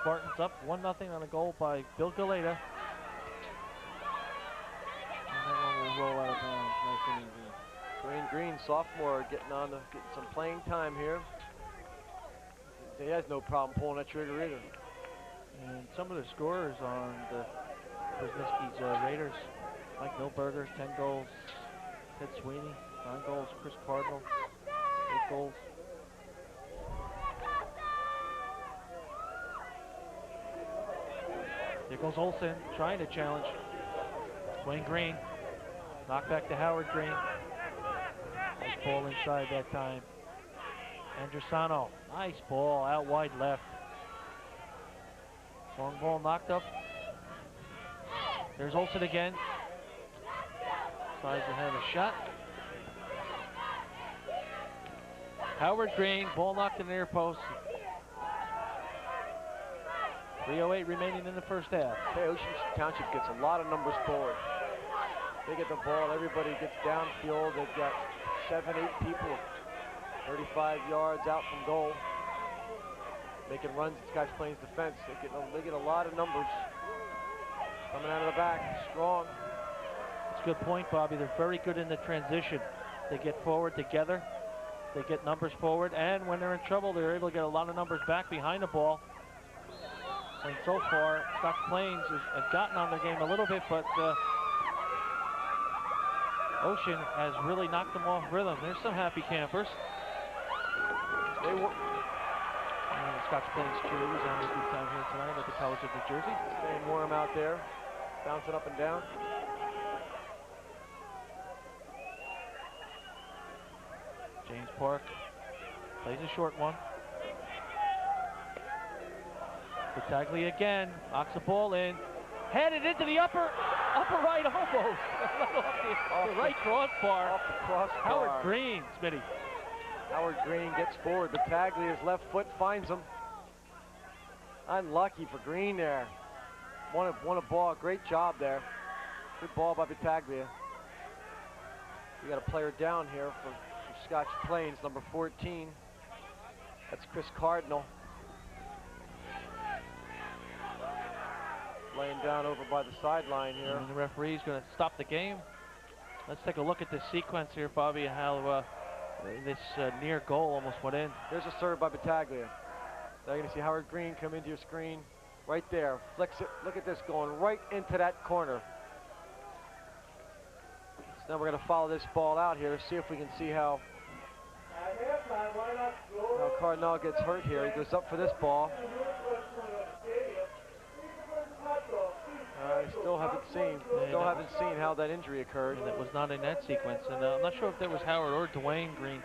Spartans up 1-0 on a goal by Bill Galeta. And that one will roll out of bounds, nice and easy. Dwayne Green, sophomore, getting some playing time here. He has no problem pulling that trigger either. And some of the scorers on the Brzezinski's Raiders, Mike Milberger, 10 goals. Ted Sweeney, 9 goals. Chris Cardinal, 8 goals. Here goes Olsen, trying to challenge. Wayne Green, knocked back to Howard Green. Nice ball inside that time. Andrusano, nice ball out wide left. Long ball knocked up. There's Olsen again. Tries to have a shot. Howard Green, ball knocked in the near post. 3:08 remaining in the first half. Hey, Ocean Township gets a lot of numbers forward. They get the ball, everybody gets downfield. They've got 7, 8 people 35 yards out from goal, making runs at Scotch Plains defense. They get a lot of numbers coming out of the back, strong. That's a good point, Bobby. They're very good in the transition. They get forward together. They get numbers forward, and when they're in trouble, they're able to get a lot of numbers back behind the ball. And so far, Scotch Plains has gotten on their game a little bit, but Ocean has really knocked them off rhythm. There's some happy campers. And the Scotch Plains cheerleaders having a good time here tonight at the College of New Jersey. Staying warm out there, bouncing up and down. James Park plays a short one. Battaglia again, knocks the ball in. Headed into the upper right almost. off the right crossbar. Off the crossbar. Howard Green, Smitty. Howard Green gets forward. Battaglia's left foot finds him. Unlucky for Green there. Won a ball. Great job there. Good ball by Battaglia. We got a player down here for Scotch Plains, number 14. That's Chris Cardinal. Laying down over by the sideline here. And the referee's going to stop the game. Let's take a look at this sequence here, Bobby, and how this near goal almost went in. There's a serve by Battaglia. Now you're going to see Howard Green come into your screen. Right there, flicks it. Look at this, going right into that corner. So now we're going to follow this ball out here, see if we can see how Cardinal gets hurt here. He goes up for this ball. I still haven't seen how that injury occurred. And it was not in that sequence. And I'm not sure if that was Howard or Dwayne Green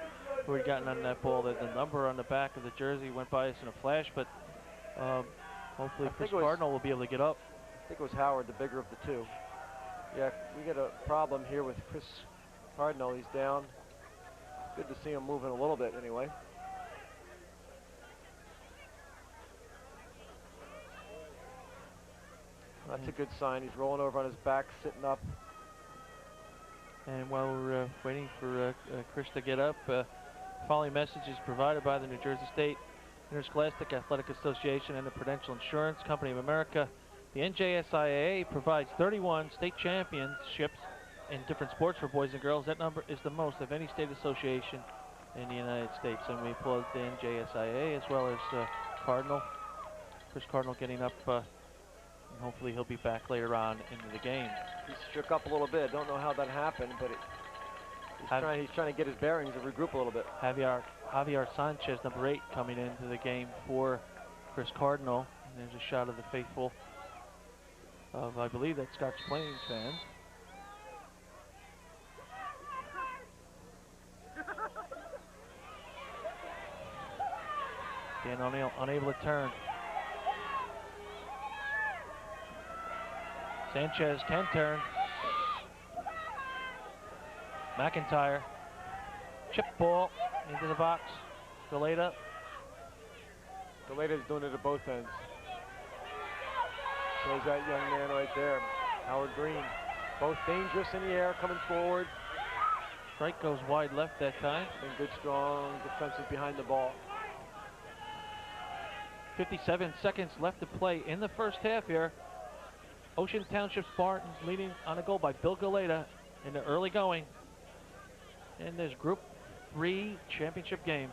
who had gotten on that ball. That the number on the back of the jersey went by us in a flash, but hopefully Chris Cardinal will be able to get up. I think it was Howard, the bigger of the two. Yeah, we get a problem here with Chris Cardinal. He's down. Good to see him moving a little bit anyway. That's a good sign. He's rolling over on his back, sitting up. And while we're waiting for Chris to get up, following message is provided by the New Jersey State Interscholastic Athletic Association and the Prudential Insurance Company of America. The NJSIAA provides 31 state championships in different sports for boys and girls. That number is the most of any state association in the United States. And we applaud the NJSIAA as well as Cardinal. Chris Cardinal getting up. And hopefully he'll be back later on into the game. He's shook up a little bit. Don't know how that happened, but he's trying to get his bearings and regroup a little bit. Javier Sanchez, number 8, coming into the game for Chris Cardinal. And there's a shot of the faithful of, I believe, that Scotch Plains fan. Dan O'Neill unable to turn. Sanchez can turn. McIntyre. Chip ball into the box. Galeta. Galeta's doing it at both ends. Shows that young man right there, Howard Green. Both dangerous in the air, coming forward. Strike goes wide left that time. And good, strong defensive behind the ball. 57 seconds left to play in the first half here. Ocean Township Spartans leading on a goal by Bill Galeta in the early going in this Group 3 championship game.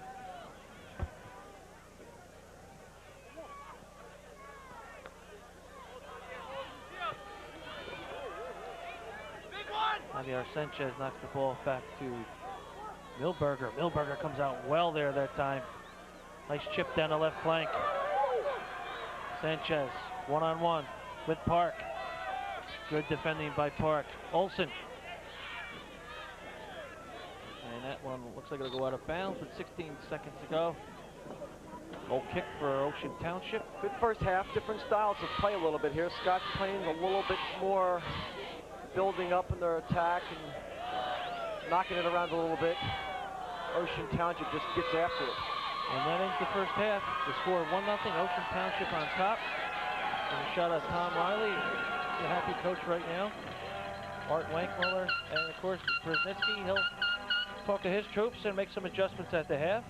Javier Sanchez knocks the ball back to Milberger. Milberger comes out well there that time. Nice chip down the left flank. Sanchez one-on-one with Park. Good defending by Park. Olsen. And that one looks like it'll go out of bounds with 16 seconds to go. Goal kick for Ocean Township. Good first half, different styles of play a little bit here. Scotch Plains a little bit more building up in their attack and knocking it around a little bit. Ocean Township just gets after it. And that ends the first half. The score 1-0, Ocean Township on top. And a shot at Tom Riley, the happy coach right now. Art Wankmuller, and of course Brzezinski. He'll talk to his troops and make some adjustments at the half.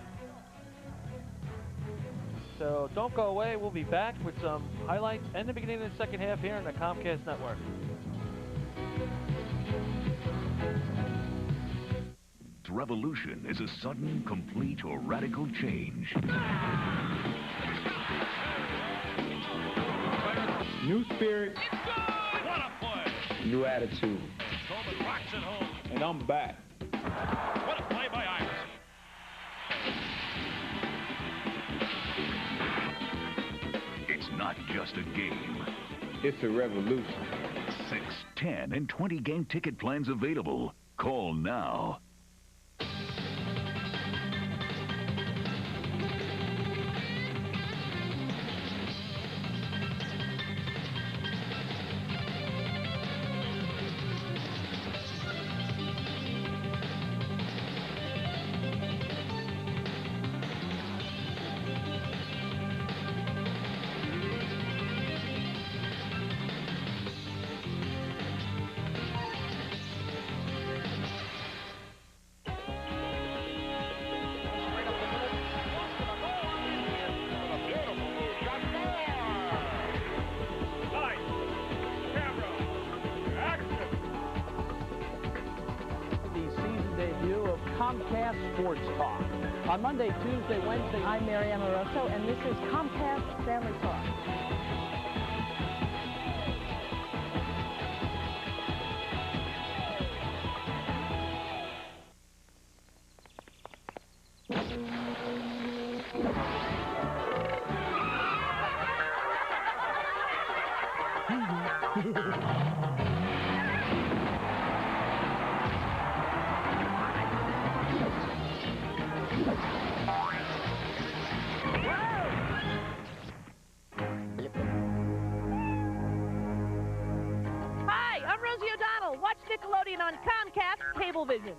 So don't go away. We'll be back with some highlights and the beginning of the second half here on the Comcast Network. Revolution is a sudden, complete, or radical change. New spirit. What a play. New attitude. Coleman rocks it home. And I'm back. What a play by Iverson. It's not just a game. It's a revolution. 6, 10, and 20 game ticket plans available. Call now. Comcast Sports Talk. On Monday, Tuesday, Wednesday, I'm Marianne Rosso, and this is Comcast Family Talk. Hi, I'm Rosie O'Donnell. Watch Nickelodeon on Comcast Cablevision.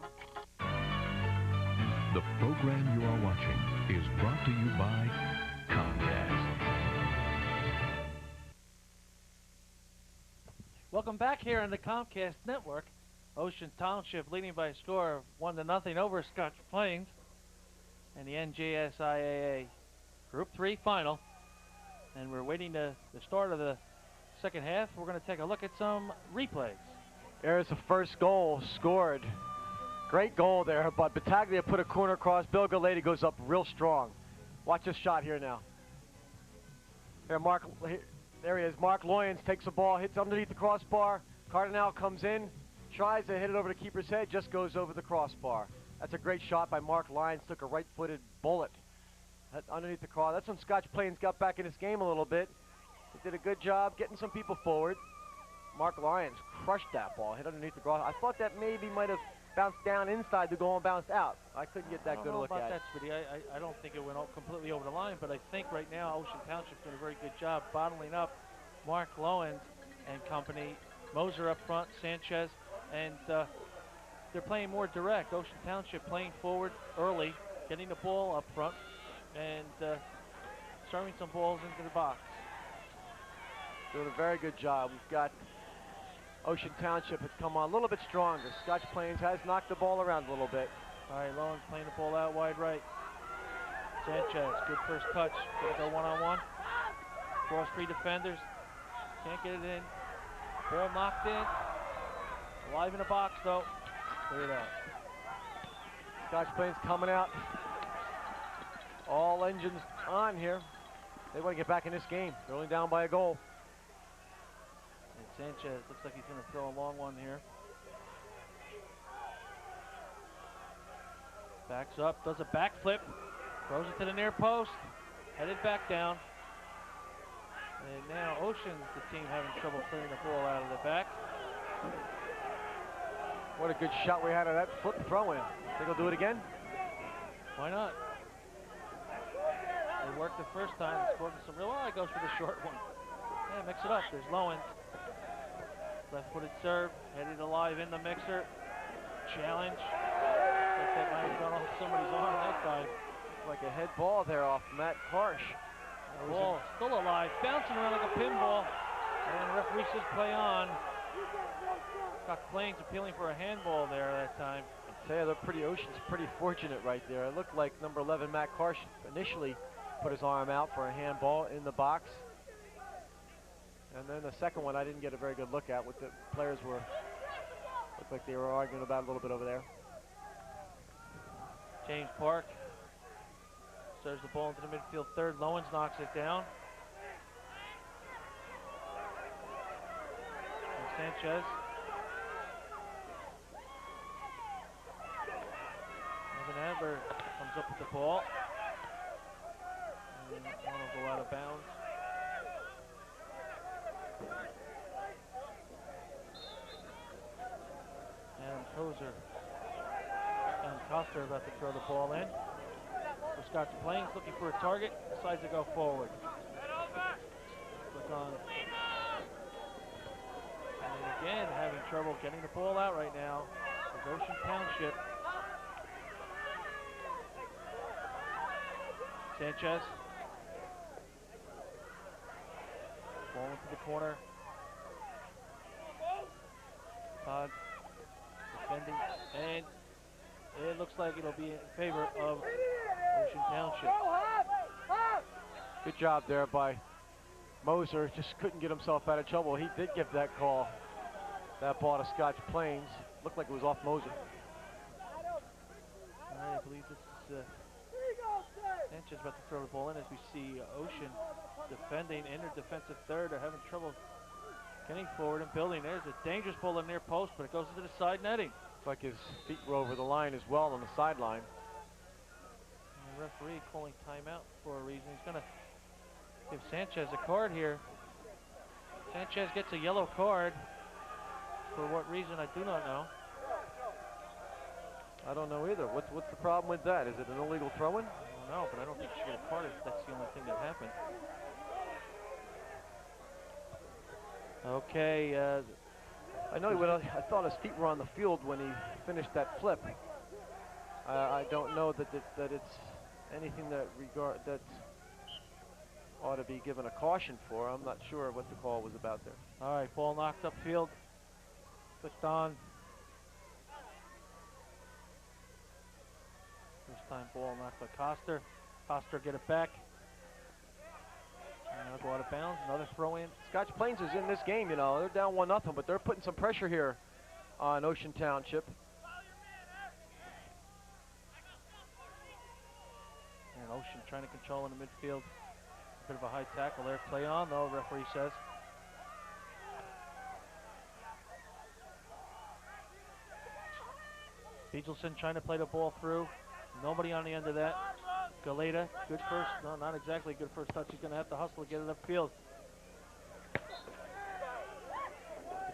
The program you are watching is brought to you by Comcast. Welcome back here on the Comcast Network. Ocean Township leading by a score of 1-0 over Scotch Plains in the NJSIAA Group 3 final. And we're waiting the start of the second half. We're going to take a look at some replays. There's the first goal scored. Great goal there, but Battaglia put a corner across. Bill Galady goes up real strong. Watch this shot here now. There he is. Mark Loyens takes the ball, hits underneath the crossbar. Cardinal comes in, tries to hit it over the keeper's head, just goes over the crossbar. That's a great shot by Mark Lyons. Took a right-footed bullet underneath the cross. That's when Scotch Plains got back in this game a little bit. He did a good job getting some people forward. Mark Lyons crushed that ball, hit underneath the cross. I thought that maybe might have bounced down inside the goal and bounced out. I couldn't get that good a look at it. I don't know about that, Smitty. I don't think it went completely over the line, but I think right now Ocean Township's doing a very good job bottling up Mark Lowen and company. Moser up front, Sanchez, and they're playing more direct. Ocean Township playing forward early, getting the ball up front, and serving some balls into the box. Doing a very good job. We've got Ocean Township has come on a little bit stronger. Scotch Plains has knocked the ball around a little bit. All right, Lowen's playing the ball out wide right. Sanchez, good first touch. Gonna go one-on-one. Cross three defenders. Can't get it in. Ball knocked in. Alive in the box though. Cleared out. Scotch Plains coming out. All engines on here. They want to get back in this game. They're only down by a goal. And Sanchez looks like he's going to throw a long one here. Backs up, does a backflip, throws it to the near post, headed back down. And now Ocean's the team having trouble clearing the ball out of the back. What a good shot we had of that flip throw in. Think he'll do it again? Why not? It worked the first time. It's working some real. Oh, he goes for the short one. Yeah, mix it up. There's Lowen. Left-footed serve, headed alive in the mixer. Challenge. Looks like that might have gone off somebody's arm that time. Like a head ball there off Matt Karsh. The ball still alive, bouncing around like a pinball. And the referee says play on. Scotch Plains appealing for a handball there that time. I'd say the Ocean's pretty fortunate right there. It looked like number 11 Matt Karsh initially put his arm out for a handball in the box. And then the second one I didn't get a very good look at. What the players were, looked like they were arguing about a little bit over there. James Park serves the ball into the midfield third. Lowens knocks it down. And Sanchez. Evan Adler comes up with the ball. And one will go out of bounds. And Tozer and Coster about to throw the ball in. So Scotch Plains looking for a target, decides to go forward. Look on. And again, having trouble getting the ball out right now with Ocean Township. Sanchez. Ball into the corner. Todd defending, and it looks like it'll be in favor of Ocean Township. Good job there by Moser. Just couldn't get himself out of trouble. He did give that call, that ball to Scotch Plains. Looked like it was off Moser. I believe this is Sanchez about to throw the ball in as we see Ocean defending in their defensive third. They're having trouble getting forward and building. There's a dangerous ball in near post, but it goes into the side netting. Looks like his feet were over the line as well on the sideline. And the referee calling timeout for a reason. He's going to give Sanchez a card here. Sanchez gets a yellow card. For what reason, I do not know. I don't know either. What's the problem with that? Is it an illegal throw-in? I don't know, but I don't think she should get a card if that's the only thing that happened. Okay. I know I thought his feet were on the field when he finished that flip. I don't know that it's anything that ought to be given a caution for. I'm not sure what the call was about there. All right, ball knocked upfield. Flicked on. First time ball knocked by Coster. Coster get it back. And it'll go out of bounds. Another throw in. Scotch Plains is in this game, you know. They're down 1-0, but they're putting some pressure here on Ocean Township. And Ocean trying to control in the midfield. A bit of a high tackle there. Play on though, referee says. Beagelson trying to play the ball through. Nobody on the end of that. Galeta, good first, no, not exactly a good first touch. He's going to have to hustle to get it upfield.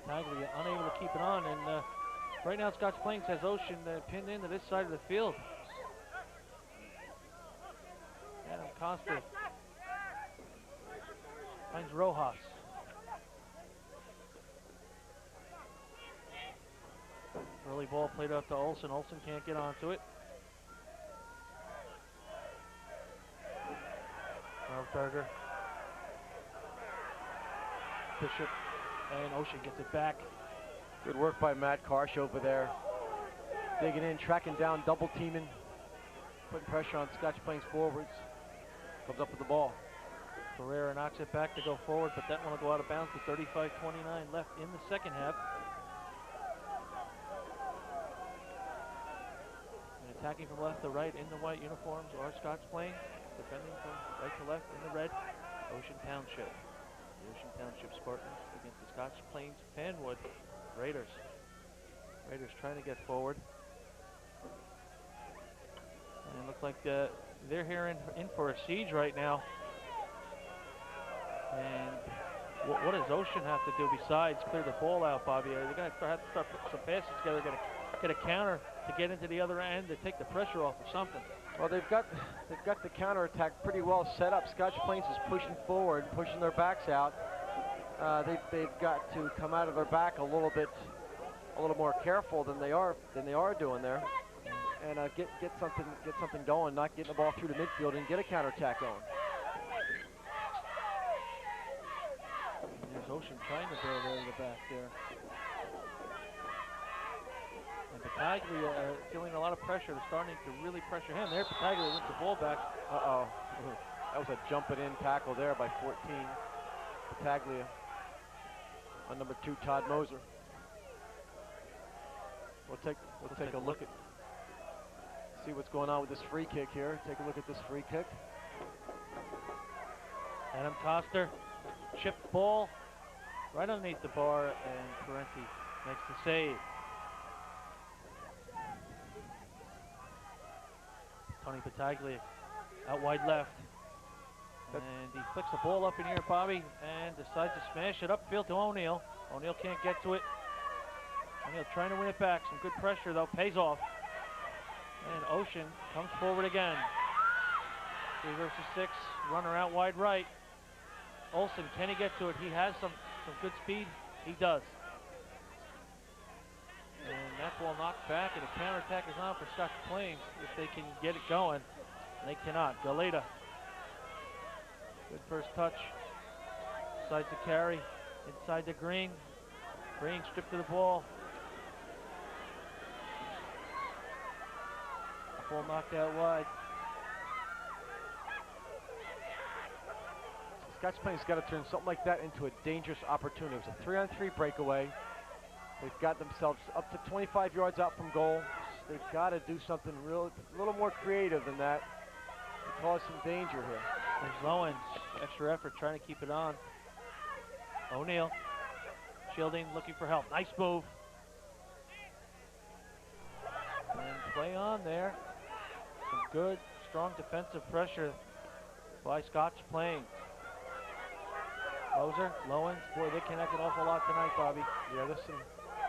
Battaglia unable to keep it on, and right now Scotch Plains has Ocean pinned into this side of the field. Adam Costa finds Rojas. Early ball played out to Olsen. Olsen can't get onto it. Berger, Bishop, and Ocean gets it back. Good work by Matt Karsh over there. Digging in, tracking down, double teaming, putting pressure on Scotch Plains forwards. Comes up with the ball. Pereira knocks it back to go forward, but that one will go out of bounds with 35-29 left in the second half. And attacking from left to right in the white uniforms are Scotch Plains. Defending from right to left in the red, Ocean Township. The Ocean Township Spartans against the Scotch Plains-Fanwood Raiders. Raiders trying to get forward. And it looks like they're here in for a siege right now. And what does Ocean have to do besides clear the ball out, Bobby? They're going to have to start putting some passes together, get a counter to get into the other end to take the pressure off or something. Well, they've got the counterattack pretty well set up. Scotch Plains is pushing forward, pushing their backs out. They've got to come out of their back a little more careful than they are doing there, and get something going, not getting the ball through the midfield and get a counterattack going. And there's Ocean trying to build out of the back there. And Battaglia feeling a lot of pressure. They're starting to really pressure him. There, Battaglia wins the ball back. Uh-oh. That was a jumping in tackle there by 14. Battaglia on number 2, Todd Moser. We'll take a look at, see what's going on with this free kick here. Take a look at this free kick. Adam Coster, chipped ball right underneath the bar, and Parenti makes the save. Tony Battaglia out wide left. And he flicks the ball up in here, Bobby, and decides to smash it upfield to O'Neill. O'Neill can't get to it. O'Neill trying to win it back. Some good pressure, though, pays off. And Ocean comes forward again. 3 versus 6, runner out wide right. Olsen, can he get to it? He has some good speed. He does. And that ball knocked back, and a counterattack is on for Scotch Plains if they can get it going. And they cannot. Galeta. Good first touch. Decides to carry inside the green. Green stripped to the ball. Ball knocked out wide. Scotch Plains got to turn something like that into a dangerous opportunity. It was a 3-on-3 breakaway. They've got themselves up to 25 yards out from goal. they've got to do something a little more creative than that to cause some danger here. There's Lowens, extra effort trying to keep it on. O'Neal, shielding, looking for help. Nice move. And play on there. Some good, strong defensive pressure by Scotch Plains. Moser, Lowens, boy, they connect an awful lot tonight, Bobby. Yeah, there's some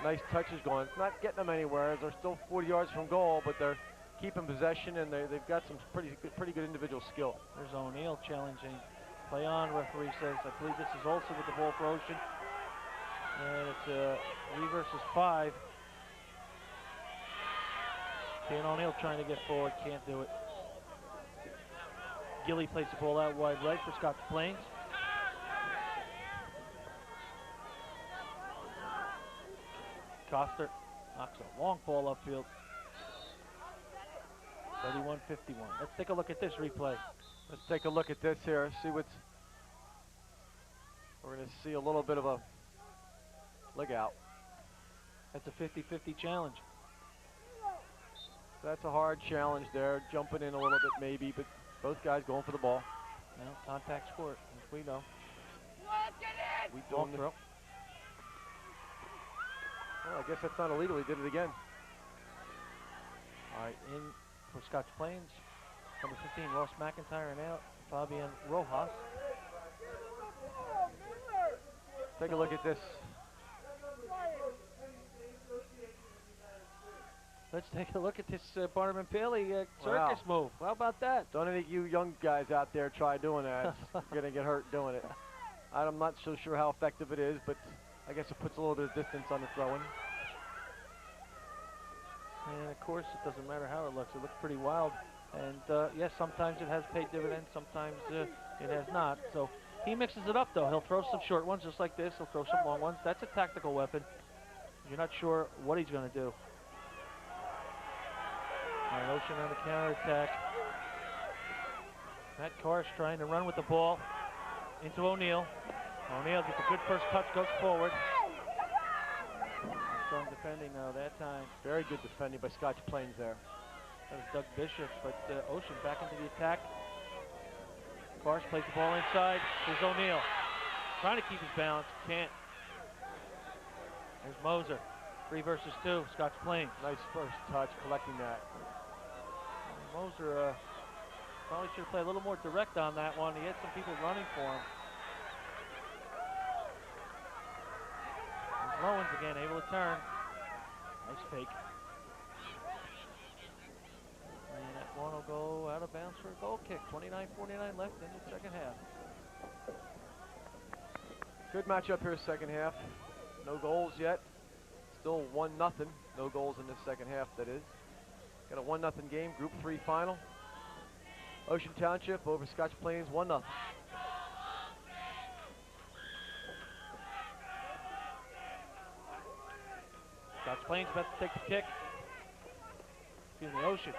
nice touches going. It's not getting them anywhere. They're still 40 yards from goal, but they're keeping possession, and they've got some pretty good individual skill. There's O'Neal challenging. Play on, referee says. I believe this is Olsen with the ball for Ocean. And it's 3 versus 5. Dan O'Neal trying to get forward, can't do it. Gilly plays the ball out wide right for Scotch Plains. Coster knocks a long ball upfield. 31-51. Let's take a look at this replay. Let's take a look at this here. See what's. We're going to see a little bit of a leg out. That's a 50-50 challenge. That's a hard challenge there. Jumping in a little bit maybe, but both guys going for the ball. Now contact sport, as we know. We don't throw. Well, I guess that's not illegal. He did it again. All right, in for Scotch Plains, number 15, Ross McIntyre, and out Fabian Rojas. Take a look at this. Let's take a look at this Barnum and Paley circus move. How about that? Don't any of you young guys out there try doing that. You're going to get hurt doing it. I'm not so sure how effective it is, but I guess it puts a little bit of distance on the throwing. And of course, it doesn't matter how it looks. It looks pretty wild. And yes, sometimes it has paid dividends. Sometimes it has not. So he mixes it up, though. He'll throw some short ones just like this. He'll throw some long ones. That's a tactical weapon. You're not sure what he's going to do. All right, Ocean on the counterattack. Matt Karsh trying to run with the ball into O'Neal. O'Neal gets a good first touch, goes forward. Strong defending though that time. Very good defending by Scotch Plains there. That was Doug Bishop, but Ocean back into the attack. Karsh plays the ball inside. Here's O'Neal. Trying to keep his balance, can't. There's Moser. 3 versus 2, Scotch Plains. Nice first touch, collecting that. Moser probably should have played a little more direct on that one. He had some people running for him. There's Lowens again, able to turn. Nice fake. And that one will go out of bounds for a goal kick. 29-49 left in the second half. Good matchup here, second half. No goals yet. Still 1-0. No goals in the second half, that is. Got a 1-0 game, Group 3 final. Ocean Township over Scotch Plains, 1-0. Scotch Plains about to take the kick. Excuse me, Ocean.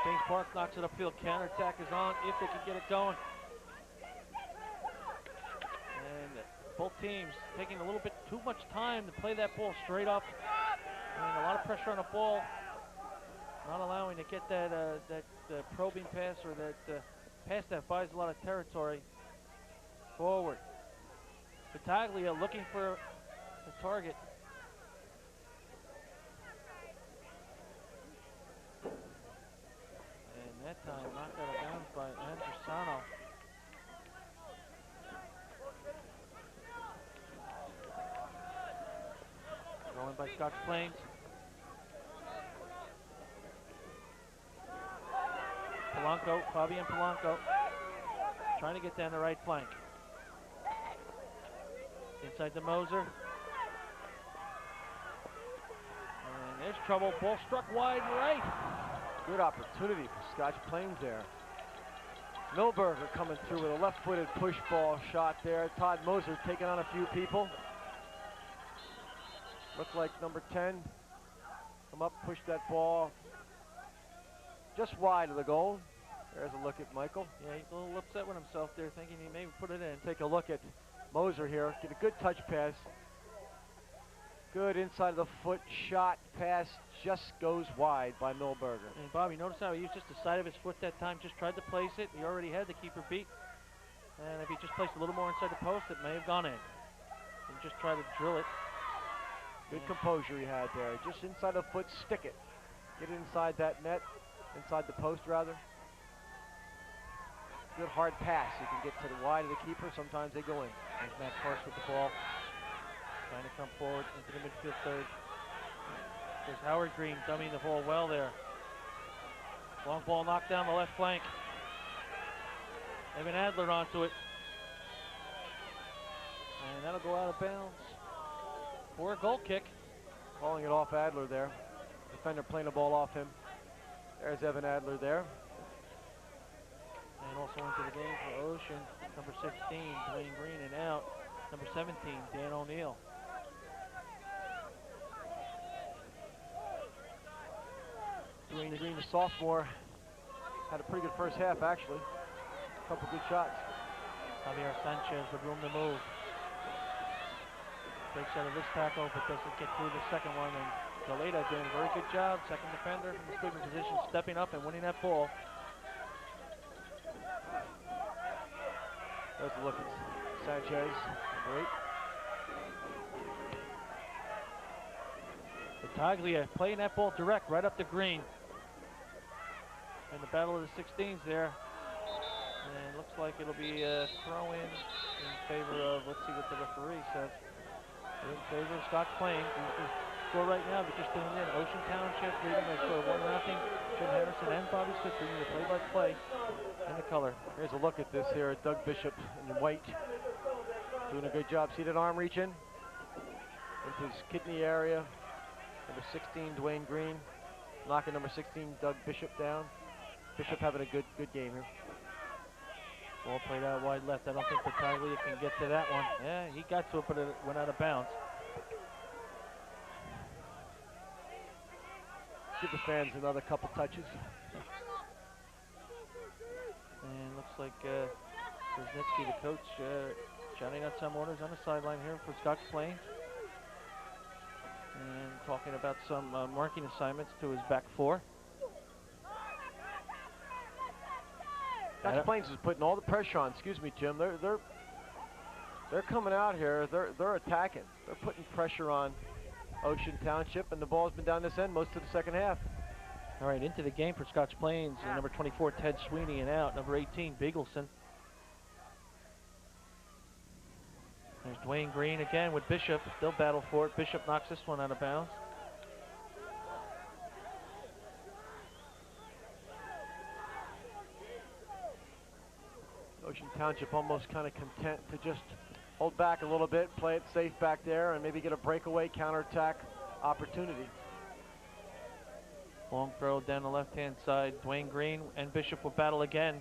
James Park knocks it upfield. Counterattack is on if they can get it going. And both teams taking a little bit too much time to play that ball straight up. And a lot of pressure on the ball. Not allowing to get that probing pass or that pass that buys a lot of territory forward. Battaglia looking for the target. And that time knocked out of bounds by Andresano. Going by Scotch Plains. Polanco, Fabian Polanco, trying to get down the right flank. Inside to Moser. And there's trouble. Ball struck wide right. Good opportunity for Scotch Plains there. Milberger coming through with a left-footed push ball shot there. Todd Moser taking on a few people. Looked like number 10. Come up, push that ball just wide of the goal. There's a look at Michael. Yeah, he's a little upset with himself there, thinking he may put it in. Take a look at Moser here. Get a good touch pass. Good inside of the foot shot. Pass just goes wide by Milberger. And Bobby, notice how he used just the side of his foot that time, just tried to place it. He already had the keeper beat. And if he just placed a little more inside the post, it may have gone in. And just try to drill it. Good composure he had there. Just inside the foot, stick it. Get it inside that net, inside the post rather. Good hard pass. You can get to the wide of the keeper. Sometimes they go in. There's Matt Karst with the ball. Trying to come forward into the midfield third. There's Howard Green dummying the ball well there. Long ball knocked down the left flank. Evan Adler onto it. And that'll go out of bounds for a goal kick. Calling it off Adler there. Defender playing the ball off him. There's Evan Adler there. And also into the game for Ocean, number 16, Dwayne Green, and out, number 17, Dan O'Neill. Dwayne Green, the sophomore, had a pretty good first half, actually. A couple good shots. Javier Sanchez with room to move. Breaks out of this tackle, but doesn't get through the second one. And Galeta doing a very good job. Second defender from the scooping position, stepping up and winning that ball. There's a look at Sanchez, number 8. Battaglia playing that ball direct right up the green. In the battle of the 16s there. And looks like it'll be a throw-in in favor of, let's see what the referee says. In favor of Scotch Plains. The score right now, if you're just tuning in, Ocean Township leading by a score of 1-0. Jim Harrison and Bobby Smith bringing the play-by-play in the color. Here's a look at this here. Doug Bishop in white. Doing a good job. See that arm reach in? Into his kidney area. Number 16, Dwayne Green. Knocking number 16, Doug Bishop down. Bishop having a good game here. Ball played out wide left. I don't think Battaglia can get to that one. Yeah, he got to it, but it went out of bounds. Give the fans another couple touches. And looks like Brzezinski, the coach, shouting out some orders on the sideline here for Scotch Plains. And talking about some marking assignments to his back four. Scotch Plains is putting all the pressure on. Excuse me, Jim. They're coming out here. They're attacking. They're putting pressure on Ocean Township, and the ball's been down this end most of the second half. All right, into the game for Scotch Plains. Number 24, Ted Sweeney, and out. Number 18, Beagleson. There's Dwayne Green again with Bishop. They'll battle for it. Bishop knocks this one out of bounds. Ocean Township almost kind of content to just hold back a little bit, play it safe back there, and maybe get a breakaway counterattack opportunity. Long throw down the left-hand side. Dwayne Green and Bishop will battle again.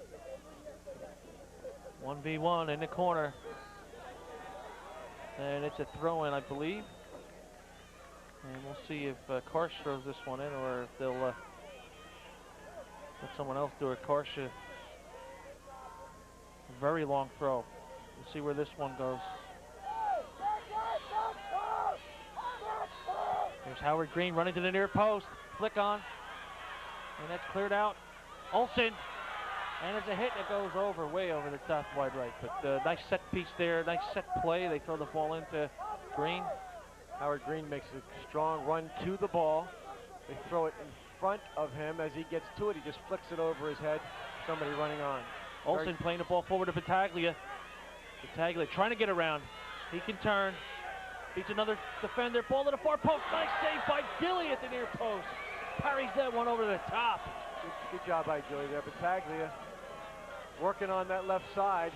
1v1 in the corner. And it's a throw-in, I believe. And we'll see if Karsh throws this one in or if they'll let someone else do it. Karsh, a very long throw. We'll see where this one goes. There's Howard Green running to the near post. Flick on. And that's cleared out. Olsen. And it's a hit that goes over, way over the top wide right. But nice set piece there, nice set play. They throw the ball into Green. Howard Green makes a strong run to the ball. They throw it in front of him. As he gets to it, he just flicks it over his head. Somebody running on. Olsen playing the ball forward to Battaglia. Battaglia trying to get around. He can turn. Beats another defender. Ball to the far post. Nice save by Gilly at the near post. Parries that one over the top. Good job by Gilly there. Battaglia working on that left side.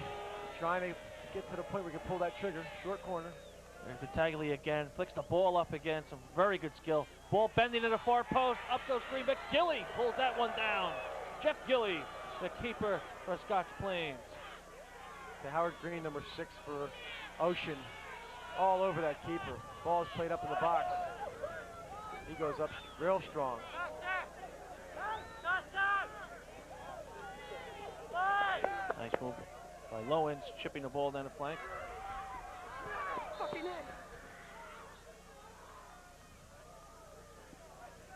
Trying to get to the point where we can pull that trigger. Short corner. There's Battaglia again. Flicks the ball up again. Some very good skill. Ball bending to the far post. Up goes Green, but Gilly pulls that one down. Jeff Gilly, the keeper for Scotch Plains. To Howard Green, number 6 for Ocean. All over that keeper. Ball is played up in the box. He goes up real strong. Nice move by Lowens, chipping the ball down the flank.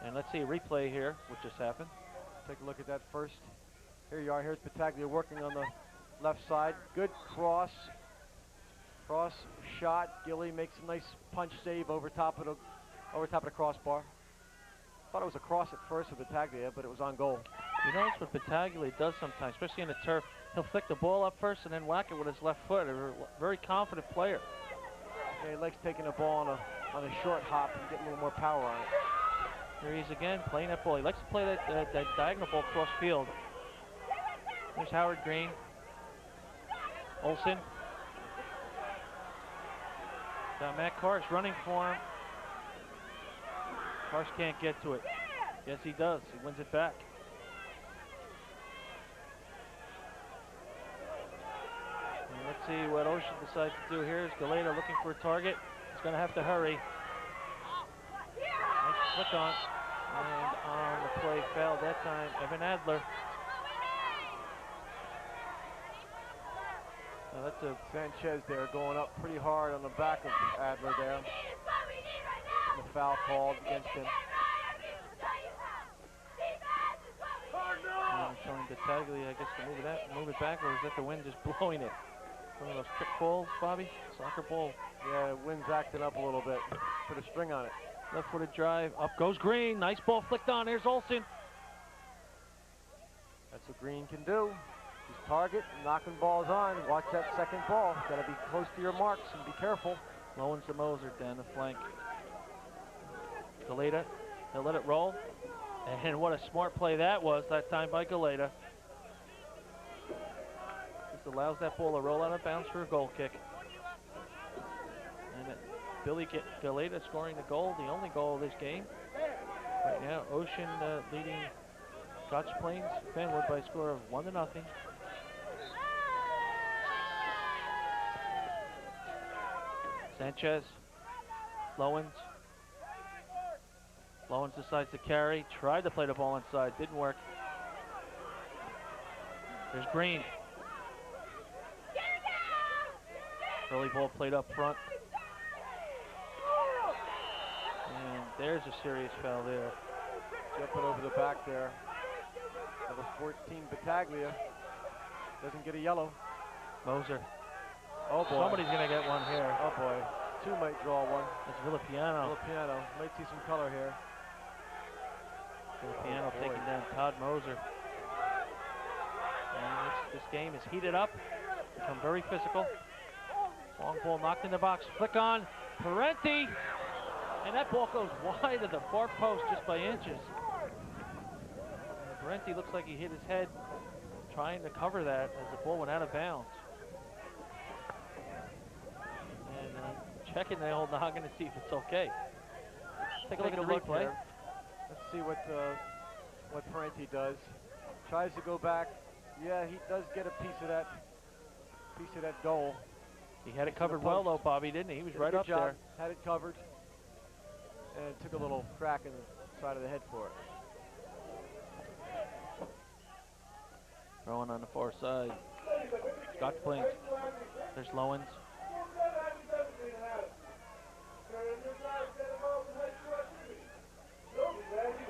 And let's see a replay here, what just happened. Take a look at that first. Here you are. Here's Battaglia working on the left side. Good cross. Cross shot. Gilly makes a nice punch save over top of the crossbar. Thought it was a cross at first with Battaglia, but it was on goal. You notice what Battaglia does sometimes, especially in the turf. He'll flick the ball up first and then whack it with his left foot. A very confident player. Yeah, he likes taking the ball on a short hop and getting a little more power on it. Here he is again, playing that ball. He likes to play that diagonal ball cross field. There's Howard Green. Olsen. Got Matt Karsh running for him. Karsh can't get to it. Yes, he does. He wins it back. And let's see what Ocean decides to do here. Is Galeta looking for a target? He's going to have to hurry. Nice flick on. And on the play, fouled that time, Evan Adler. Now that's a Sanchez there going up pretty hard on the back of Adler there. The foul called against him. And showing Battaglia, I guess, to move it back, or is that the wind just blowing it? One of those trick balls, Bobby? Soccer ball. Yeah, the wind's acting up a little bit. Put a string on it. Left-footed drive. Up goes Green. Nice ball flicked on. There's Olsen. That's what Green can do. He's target, knocking balls on. Watch that second ball. Got to be close to your marks and be careful. Lowens to Moser down the flank. Galeta, he'll let it roll. And what a smart play that was that time by Galeta. Just allows that ball to roll out of bounds for a goal kick. And Billy Galeta scoring the goal, the only goal of this game. Right now, Ocean leading Scotch Plains-Fanwood by a score of 1-0. Sanchez, Lowens. Lowens decides to carry, tried to play the ball inside, didn't work. There's Green. Early ball played up front. And there's a serious foul there. Jumping over the back there. Number 14, Battaglia. Doesn't get a yellow. Moser. Oh boy. Somebody's going to get one here. Oh boy. Two might draw one. That's Villapiano. Villapiano. Might see some color here. Villapiano taking down Todd Moser. And this game is heated up. Become very physical. Long ball knocked in the box. Flick on. Parenti. And that ball goes wide of the far post just by inches. And Parenti looks like he hit his head trying to cover that as the ball went out of bounds. And checking the old noggin to see if it's okay. Take a look at the replay. Here. Let's see what Parenti does. Tries to go back. Yeah, he does get a piece of that goal. He had it covered well though, Bobby, didn't he? He was right up there. Had it covered. And took a little crack in the side of the head for it. Throwing on the far side. Scotch Plains. There's Lowens.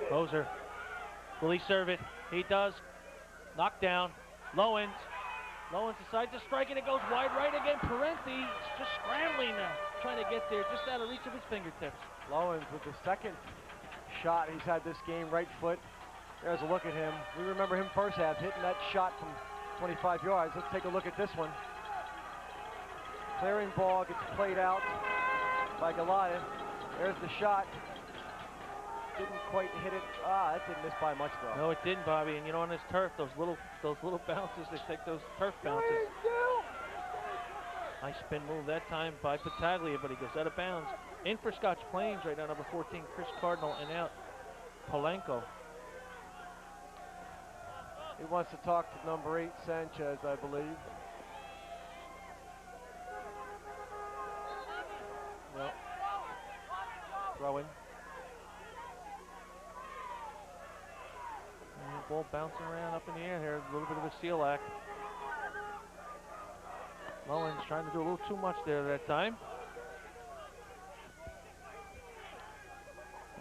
Moser. Will he serve it? He does. Knocked down. Lowens. Lowens decides to strike it. It goes wide right again. Parenti just scrambling now, trying to get there, just out of reach of his fingertips. Lowens with the second shot he's had this game, right foot. There's a look at him. We remember him first half hitting that shot from 25 yards. Let's take a look at this one. Clearing ball gets played out by Goliath. There's the shot. Didn't quite hit it. That didn't miss by much though. No, it didn't, Bobby. And you know, on this turf, those little bounces, they take those turf bounces. Nice spin move that time by Battaglia, but he goes out of bounds. In for Scotch Plains right now, number 14, Chris Cardinal, and out Polanco. He wants to talk to number 8, Sanchez, I believe. No. Throwing. Ball bouncing around up in the air here. A little bit of a seal act. Mullins trying to do a little too much there that time.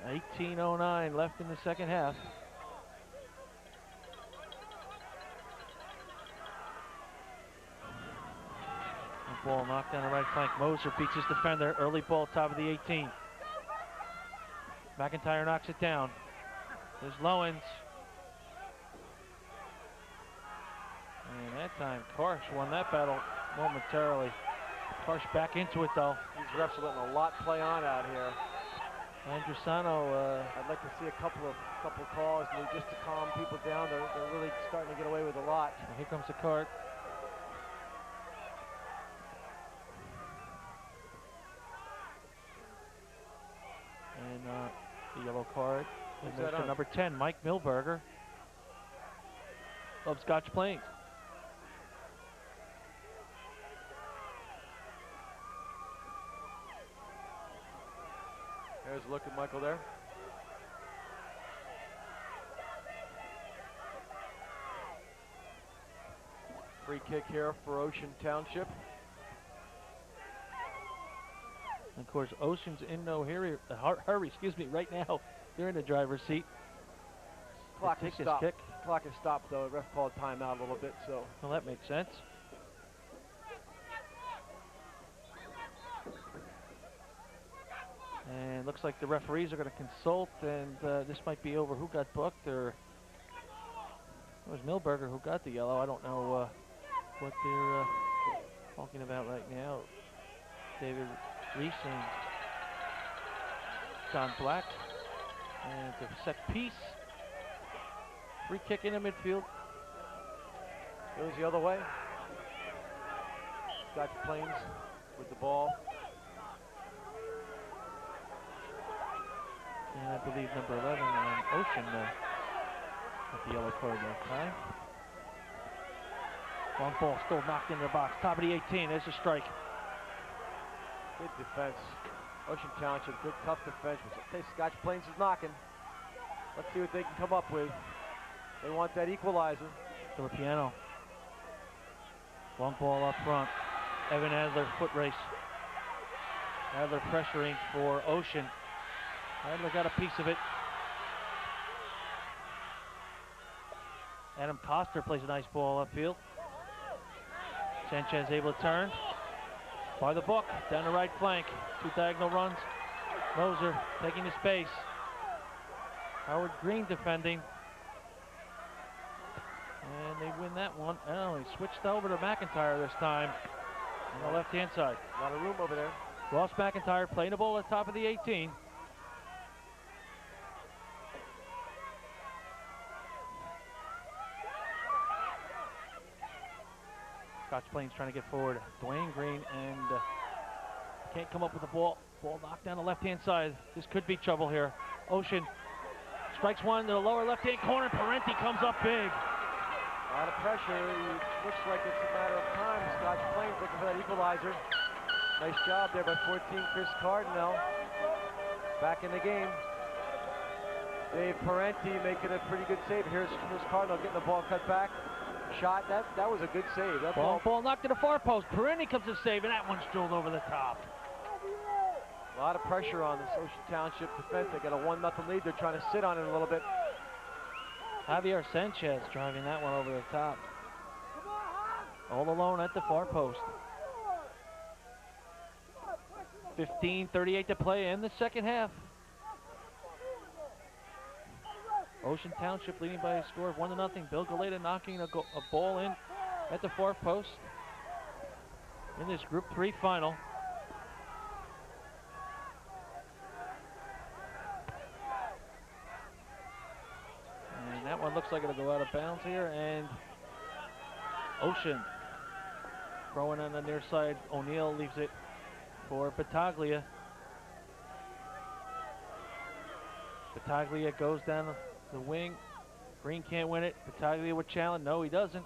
18:09 left in the second half. The ball knocked down the right flank. Moser beats his defender. Early ball, top of the 18. McIntyre knocks it down. There's Lowens. And that time, Karsh won that battle momentarily. Karsh back into it, though. These refs are letting a lot play on out here. Andrusano, I'd like to see a couple calls just to calm people down. They're really starting to get away with a lot. well, here comes the card. And the yellow card. Who's And that there's on? number 10, Mike Milberger of Scotch Plains. There's a look at Michael there. Free kick here for Ocean Township. And of course, Ocean's in no hurry, right now. They're in the driver's seat. Clock Take has this stopped. kick. Clock has stopped though. The ref called timeout a little bit, so. Well, that makes sense. And looks like the referees are going to consult, and this might be over who got booked, or it was Milberger who got the yellow. I don't know what they're talking about right now. David Reese and John Black. And it's a set piece. Free kick in the midfield. Goes the other way. Scotch Plains with the ball. And I believe number 11 on Ocean with the yellow card that time. Long ball still knocked into the box. Top of the 18. There's a strike. Good defense. Ocean Township, good tough defense. Okay, Scotch Plains is knocking. Let's see what they can come up with. They want that equalizer. Piano. Long ball up front. Evan Adler foot race. Adler pressuring for Ocean. Adler got a piece of it. Adam Coster plays a nice ball upfield. Sanchez able to turn. By the book, down the right flank. Two diagonal runs. Moser taking the space. Howard Green defending. And they win that one. Oh, he switched over to McIntyre this time on the left-hand side. A lot of room over there. Ross McIntyre playing the ball at the top of the 18. Scotch Plains trying to get forward. Dwayne Green and can't come up with the ball. Ball knocked down the left-hand side. This could be trouble here. Ocean strikes one to the lower left-hand corner. Parenti comes up big. A lot of pressure. It looks like it's a matter of time. Scotch Plains looking for that equalizer. Nice job there by 14, Chris Cardinal. Back in the game. Dave Parenti making a pretty good save. Here's Chris Cardinal getting the ball cut back. Shot. That was a good save. That ball knocked to the far post. Parenti comes to save, and that one's drilled over the top. A lot of pressure on this Ocean Township defense. They got a 1-0 lead. They're trying to sit on it a little bit. Javier Sanchez driving that one over the top. All alone at the far post. 15:38 to play in the second half. Ocean Township leading by a score of 1-0. Bill Galeta knocking a ball in at the far post in this Group 3 final. And that one looks like it'll go out of bounds here, and Ocean throwing on the near side. O'Neill leaves it for Battaglia. Battaglia goes down the wing. Green can't win it. Battaglia with challenge. No, he doesn't.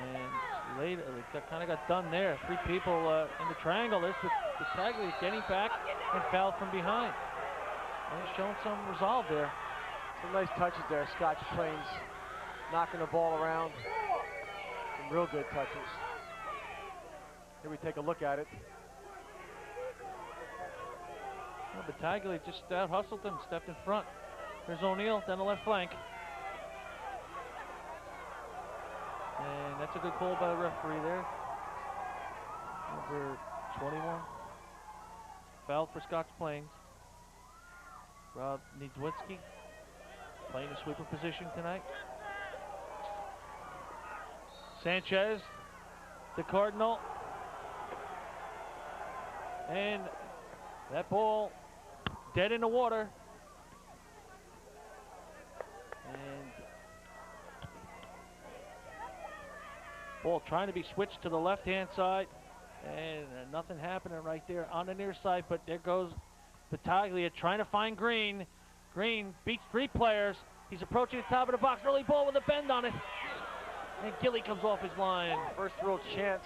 And later, it kind of got done there. Three people in the triangle. This with Battaglia getting back and fouled from behind. And he's showing some resolve there. Some nice touches there. Scotch Plains knocking the ball around. Some real good touches. Here we take a look at it. Well, Battaglia just out-hustled them, stepped in front. There's O'Neill down the left flank. And that's a good call by the referee there. Number 21. Fouled for Scotch Plains. Rob Niedzwicki playing the sweeper position tonight. Sanchez, the Cardinal. And that ball dead in the water. And ball trying to be switched to the left-hand side. And nothing happening right there on the near side, but there goes Battaglia trying to find Green. Green beats 3 players. He's approaching the top of the box. Early ball with a bend on it. And Gilly comes off his line. First real chance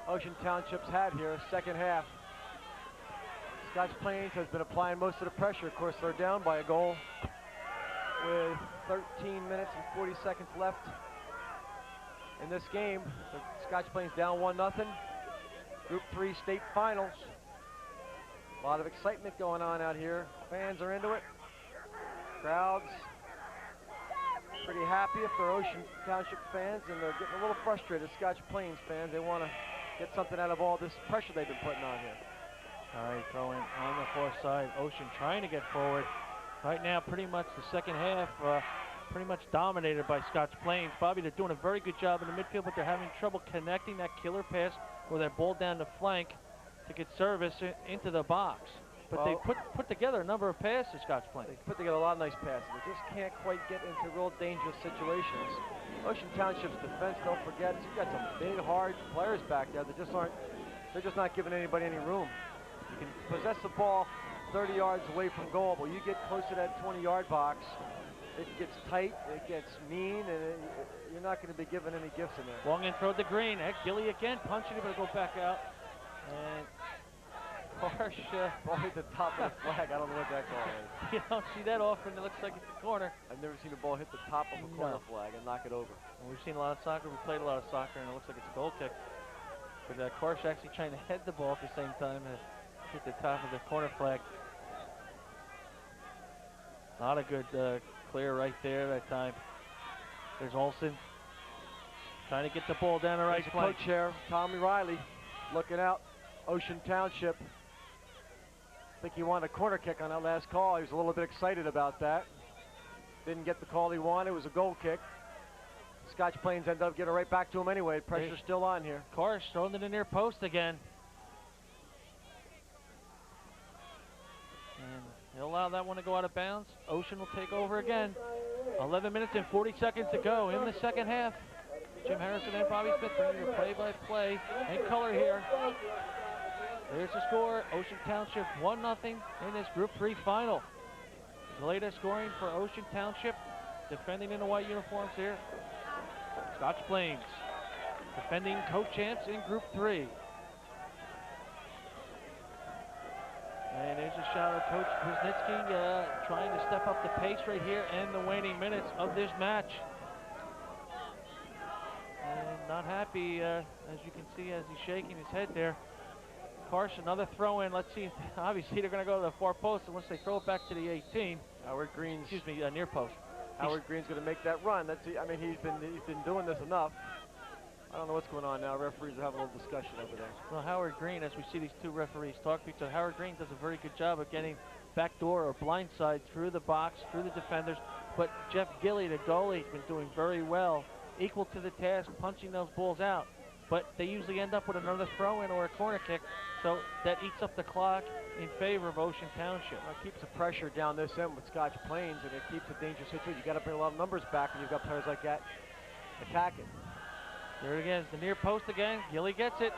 Ocean Township's had here, second half. Scotch Plains has been applying most of the pressure. Of course, they're down by a goal with 13 minutes and 40 seconds left in this game. The Scotch Plains down 1-0. Group 3 state finals. A lot of excitement going on out here. Fans are into it. Crowds pretty happy if they're Ocean Township fans, and they're getting a little frustrated, Scotch Plains fans. They want to get something out of all this pressure they've been putting on here. All right, throwing on the far side. Ocean trying to get forward. Right now, pretty much the second half, pretty much dominated by Scotch Plains. Bobby, they're doing a very good job in the midfield, but they're having trouble connecting that killer pass or that ball down the flank to get service into the box. But they put together a number of passes, Scotch Plains. They put together a lot of nice passes. They just can't quite get into real dangerous situations. Ocean Township's defense, don't forget, you've got some big, hard players back there that just aren't, they're just not giving anybody any room. You can possess the ball 30 yards away from goal, but you get close to that 20-yard box, it gets tight, it gets mean, and you're not going to be given any gifts in there. Long in throw to Green. Gilly again punching it, but it'll go back out. And Harsh ball hit the top of the flag. I don't know what that call is. You don't see that often. It looks like it's a corner. I've never seen a ball hit the top of a corner flag and knock it over. And we've seen a lot of soccer. We played a lot of soccer, and it looks like it's a goal kick. But Harsh actually trying to head the ball at the same time and hit the top of the corner flag. Not a good clear right there that time. There's Olsen trying to get the ball down the right flank. Coach here, Tommy Riley, looking out. Ocean Township. I think he wanted a corner kick on that last call. He was a little bit excited about that. Didn't get the call he wanted. It was a goal kick. Scotch Plains ended up getting right back to him anyway. Pressure's still on here. Karsh throwing to the near post again. And he'll allow that one to go out of bounds. Ocean will take over again. 11 minutes and 40 seconds to go in the second half. Jim Harrison and Bobby Smith bringing you play-by-play and color here. There's the score. Ocean Township 1-0 in this Group 3 final. The latest scoring for Ocean Township, defending in the white uniforms here. Scotch Plains, defending co-champs in Group 3. And there's a shot of Coach Kuznitsky trying to step up the pace right here in the waning minutes of this match. And not happy, as you can see, as he's shaking his head there. Karsh, another throw in. Let's see. Obviously, they're going to go to the far post unless they throw it back to the 18. Howard Green's, excuse me, near post. Howard Green's going to make that run. That's. I mean, he's been doing this enough. I don't know what's going on now. Referees are having a little discussion over there. Well, Howard Green, as we see these two referees talk to each other, Howard Green does a very good job of getting backdoor or blindside through the box, through the defenders. But Jeff Gilly, the goalie, has been doing very well, equal to the task, punching those balls out. But they usually end up with another throw-in or a corner kick, so that eats up the clock in favor of Ocean Township. Well, it keeps the pressure down this end with Scotch Plains, and it keeps a dangerous situation. You got to bring a lot of numbers back when you've got players like that attacking. There it again, the near post again. Gilly gets it.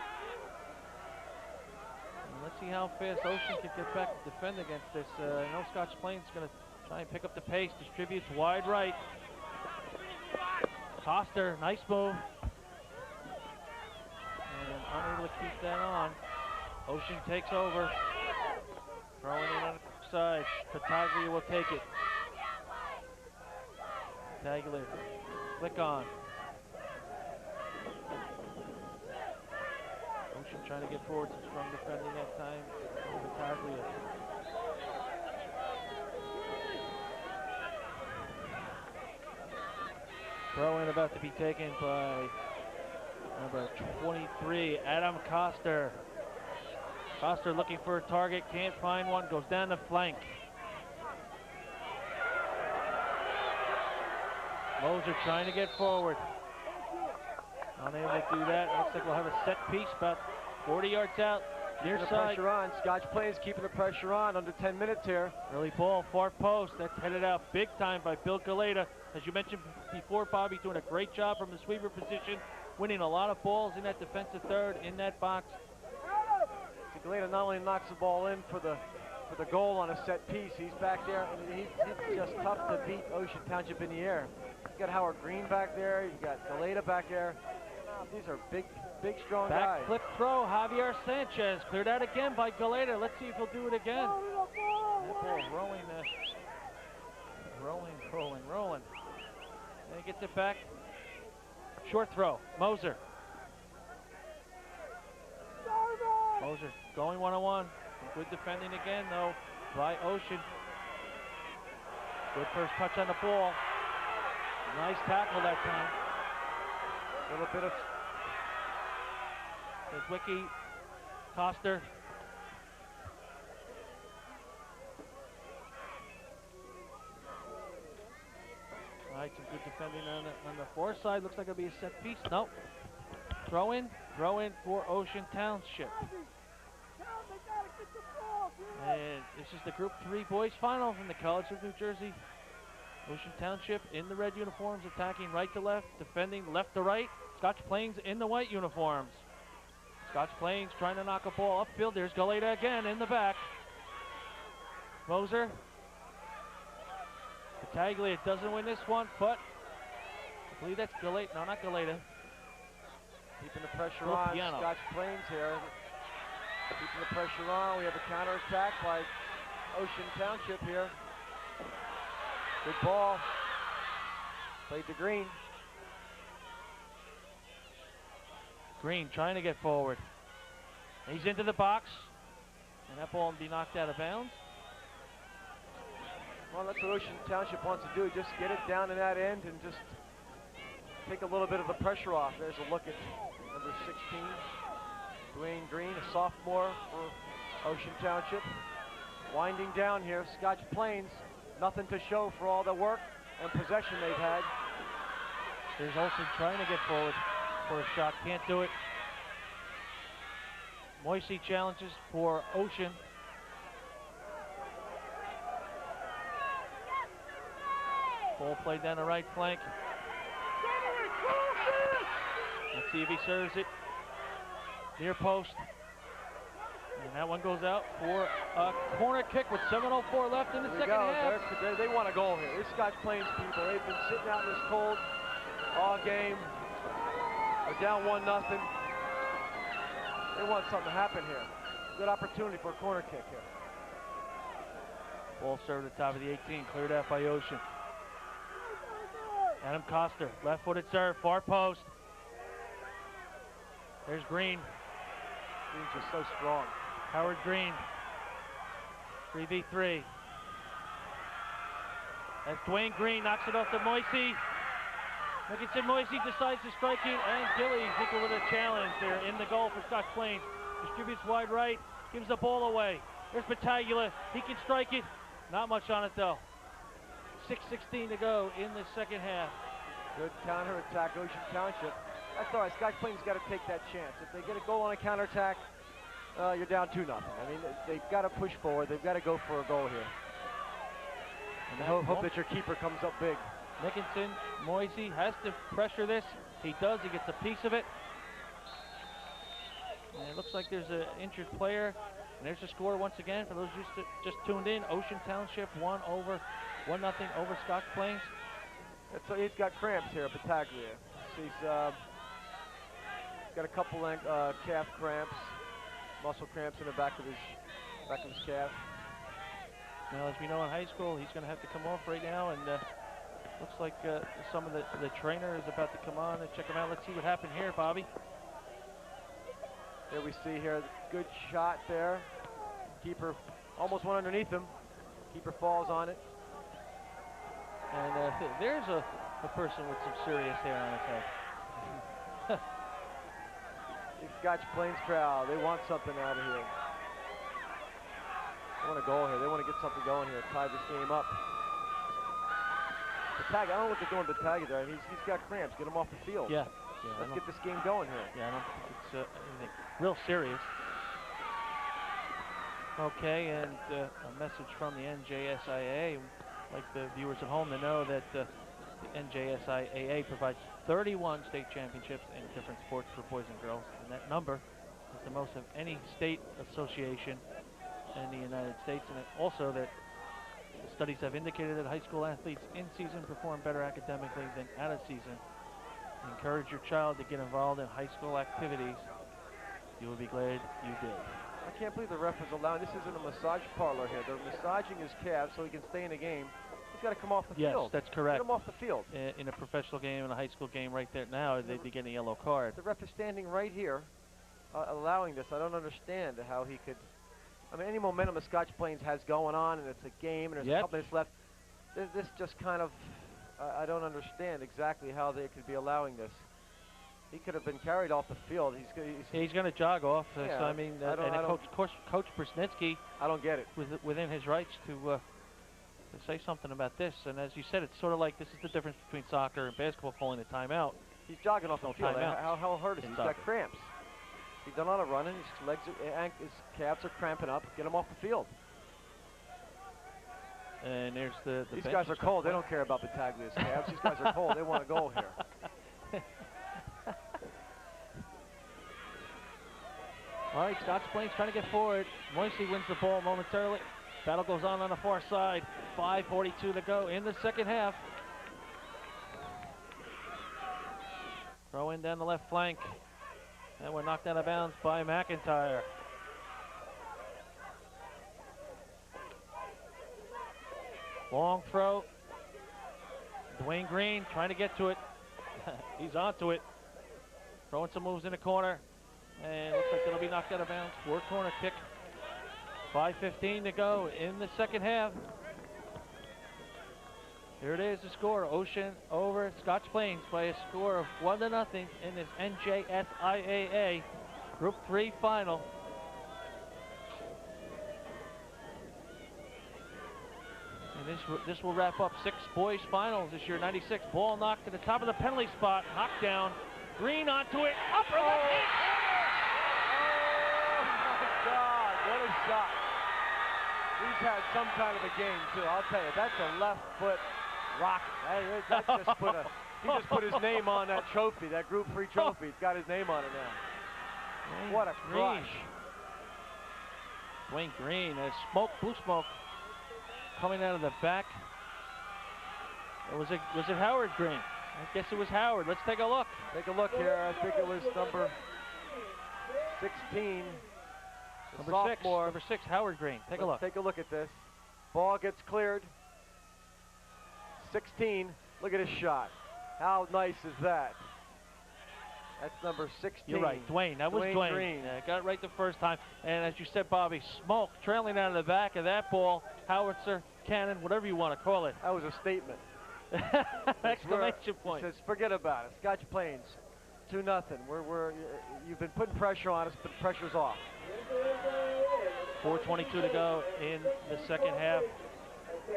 And let's see how fast Ocean can get back to defend against this. I know Scotch Plains is going to try and pick up the pace. Distributes wide right. Coster, nice move. And unable to keep that on. Ocean takes over. Throwing it on the side. Battaglia will take it. Battaglia, flick on. Ocean trying to get forward, some strong defending that time. Battaglia. Throw in about to be taken by number 23, Adam Coster. Coster looking for a target, can't find one, goes down the flank. Moser trying to get forward. Unable to do that. Looks like we'll have a set piece about 40 yards out. Near Keeping the side. pressure on. Scotch Plains keeping the pressure on. Under 10 minutes here. Early ball, far post. That's headed out big time by Bill Galeta. As you mentioned before, Bobby doing a great job from the sweeper position, winning a lot of balls in that defensive third, in that box. Galeta not only knocks the ball in for the goal on a set piece, he's back there, and he's just tough to beat Ocean Township in the air. You've got Howard Green back there. You've got Galeta back there. These are big, strong guys. Back flip throw, Javier Sanchez. Cleared out again by Galeta. Let's see if he'll do it again. That ball rolling. Rolling. And he gets it back. Short throw, Moser. Moser going one-on-one. Good defending again, though, by Ocean. Good first touch on the ball. Nice tackle that time. A little bit of... There's Wiki, Coster. All right, some good defending on the far side. Looks like it'll be a set piece. Nope. Throw in for Ocean Township. And this is the Group 3 boys final from the College of New Jersey. Ocean Township in the red uniforms, attacking right to left, defending left to right. Scotch Plains in the white uniforms. Scotch Plains trying to knock a ball upfield. There's Galeta again in the back. Moser. Battaglia doesn't win this one, but I believe that's Galeta. No, not Galeta. Keeping the pressure on Scotch Plains here. Keeping the pressure on. We have a counterattack by Ocean Township here. Good ball. Played to Green. Green trying to get forward. He's into the box. And that ball will be knocked out of bounds. Well, that's what Ocean Township wants to do. Just get it down in that end and just take a little bit of the pressure off. There's a look at number 16. Dwayne Green, a sophomore for Ocean Township. Winding down here, Scotch Plains, nothing to show for all the work and possession they've had. There's Olsen trying to get forward for a shot, can't do it. Moisey challenges for Ocean. Ball played down the right flank. Let's see if he serves it. Near post. And that one goes out for a corner kick with 7:04 left in the second half. They want a goal here. This Scotch Plains people, they've been sitting out in this cold all game. They're down 1-0. They want something to happen here. Good opportunity for a corner kick here. Ball served at the top of the 18, cleared out by Ocean. Adam Coster, left-footed serve, far post. There's Green. Green's just so strong. Howard Green. 3v3. As Dwayne Green knocks it off to Moisey. Dickinson Moisey decides to strike it, and Gillies equal with a challenge there in the goal for Scotch Plains. Distributes wide right, gives the ball away. There's Battaglia. He can strike it. Not much on it though. 6:16 to go in the second half. Good counterattack, Ocean Township. That's all right. Scotch Plains got to take that chance. If they get a goal on a counterattack, you're down 2-0. I mean, they've got to push forward. They've got to go for a goal here. And hope that your keeper comes up big. Dickinson, Moisey has to pressure this. He does. He gets a piece of it. And it looks like there's an injured player. And there's the score once again for those who just tuned in. Ocean Township 1-0 over Scotch Plains. So he's got cramps here, Battaglia. He's got a couple calf cramps, muscle cramps in the back of his calf. Now, as we know in high school, he's going to have to come off right now, and looks like some of the trainer is about to come on and check him out. Let's see what happened here, Bobby. Here we see here, good shot there. Keeper almost went underneath him. Keeper falls on it. And there's a a person with some serious hair on his head. The Scotch Plains crowd, they want something out of here. They want a goal here. They want to get something going here. Tie this game up. The tag, I don't know what they're doing with the tag there. He's got cramps. Get him off the field. Yeah. Let's get this game going here. Yeah, I don't think it's anything real serious. Okay, and a message from the NJSIAA. Like the viewers at home to know that the NJSIAA provides 31 state championships in different sports for boys and girls, and that number is the most of any state association in the United States. And also that studies have indicated that high school athletes in season perform better academically than out of season. Encourage your child to get involved in high school activities. You will be glad you did. I can't believe the ref is allowing. This isn't a massage parlor here. They're massaging his calves so he can stay in the game. He's got to come off the field. Yes, that's correct. Get him off the field. In a professional game, in a high school game right there now, they'd be getting a yellow card. The ref is standing right here allowing this. I don't understand how he could. I mean, any momentum the Scotch Plains has going on, and it's a game, and there's a couple minutes left. This just kind of, I don't understand exactly how they could be allowing this. He could have been carried off the field. He's going to jog off. Yeah, So I mean, Coach Brzezinski, I don't get it. Within his rights to say something about this. And as you said, it's sort of like this is the difference between soccer and basketball, calling a timeout. He's jogging off the field. How hurt is he? He's got cramps. He's done a lot of running. His legs, his calves are cramping up. Get him off the field. And there's the These guys are cold. They don't care about the tag with his calves. These guys are cold. They want to go here. All right, Scotch Plains trying to get forward. Moisey wins the ball momentarily. Battle goes on the far side. 5:42 to go in the second half. Throw in down the left flank. And we're knocked out of bounds by McIntyre. Long throw. Dwayne Green trying to get to it. He's onto it. Throwing some moves in the corner. And looks like it'll be knocked out of bounds. For corner kick. 5:15 to go in the second half. Here it is, the score. Ocean over Scotch Plains by a score of 1-0 in this NJSIAA Group 3 final. And this will wrap up 6 boys finals this year. 96 ball knocked to the top of the penalty spot. Knocked down. Green onto it. Upper left hand. God, what a shot. He's had some kind of a game, too. I'll tell you, that's a left foot rocket. He just put his name on that trophy, that Group 3 trophy. He's got his name on it now. What a crush. Dwayne Green has blue smoke coming out of the back. Or was it Howard Green? I guess it was Howard. Let's take a look. Take a look here. I think it was number 16. Number six, Howard Green. Take a look. Take a look at this. Ball gets cleared. 16. Look at his shot. How nice is that? That's number 16. You're right, Dwayne. That was Dwayne. Green. Got it right the first time. And as you said, Bobby, smoke trailing out of the back of that ball. Howitzer, cannon, whatever you want to call it. That was a statement. Exclamation point. He says, forget about it. Scotch Plains, 2-0. You've been putting pressure on us, but pressure's off. 4:22 to go in the second half.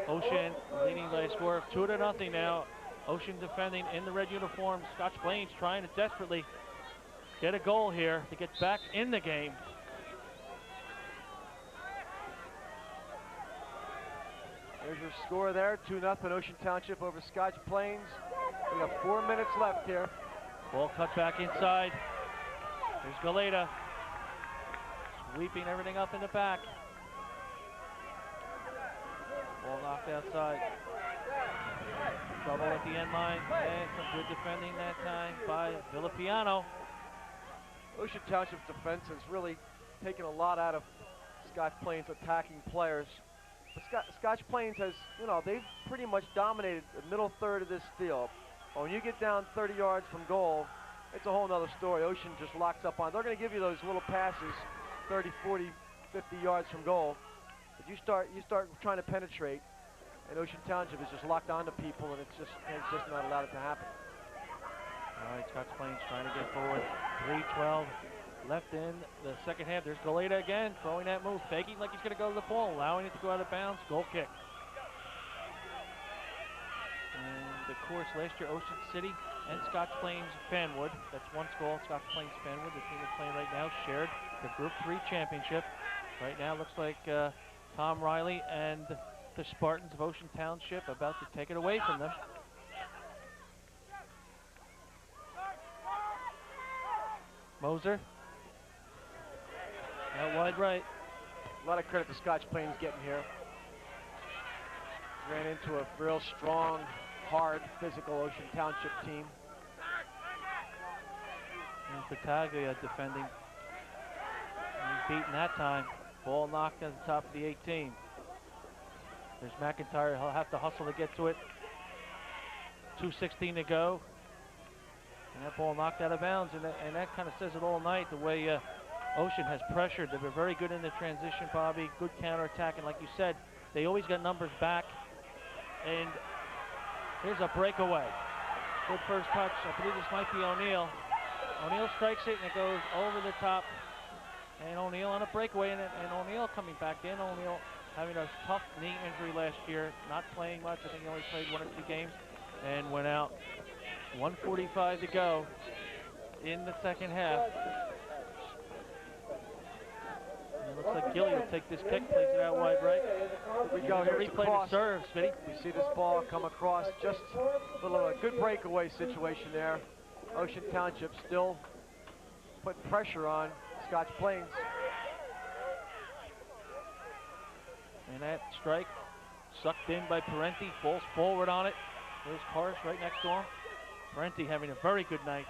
Ocean leading by a score of 2-0 now. Ocean defending in the red uniform. Scotch Plains trying to desperately get a goal here to get back in the game. There's your score there, 2-0 Ocean Township over Scotch Plains. We have 4 minutes left here. Ball cut back inside. Here's Galeta. Sweeping everything up in the back. Ball knocked outside. Trouble at the end line. And some good defending that time by Villapiano. Ocean Township's defense has really taken a lot out of Scotch Plains' attacking players. But Scotch Plains has, they've pretty much dominated the middle third of this field. But when you get down 30 yards from goal, it's a whole nother story. Ocean just locks up on. They're going to give you those little passes, 30, 40, 50 yards from goal. But you start trying to penetrate, And Ocean Township is just locked onto people, and it's just not allowed it to happen. All right, Scotch Plains trying to get forward. 3:12 left in the second half. There's Galeta again, throwing that move, faking like he's going to go to the ball, allowing it to go out of bounds. Goal kick. And of course, last year Ocean City and Scotch Plains-Fanwood, that's one school, Scotch Plains-Fanwood, the team that's playing right now, shared the Group 3 championship. Right now, looks like Tom Riley and the Spartans of Ocean Township about to take it away from them. Moser. Out wide right. A lot of credit to Scotch Plains getting here. Ran into a real strong, hard, physical Ocean Township team. And Bataglia defending. He's beaten that time. Ball knocked at the top of the 18. There's McIntyre. He'll have to hustle to get to it. 2:16 to go. And that ball knocked out of bounds. And that kind of says it all night, the way Ocean has pressured. They've been very good in the transition, Bobby. Good counterattack. And like you said, they always got numbers back. And here's a breakaway. Good first touch. I believe this might be O'Neill. O'Neill strikes it, and it goes over the top. And O'Neill on a breakaway, and O'Neill coming back in. O'Neill having a tough knee injury last year, not playing much. I think he only played 1 or 2 games and went out. 1:45 to go in the second half. And it looks like Gilly will take this kick, plays it out wide right. Here we go. Here Replay the serve, Smitty. We see this ball come across, just a little good breakaway situation there. Ocean Township still putting pressure on Scotch Plains. And that strike sucked in by Parenti, falls forward on it. There's Karsh right next to him. Parenti having a very good night,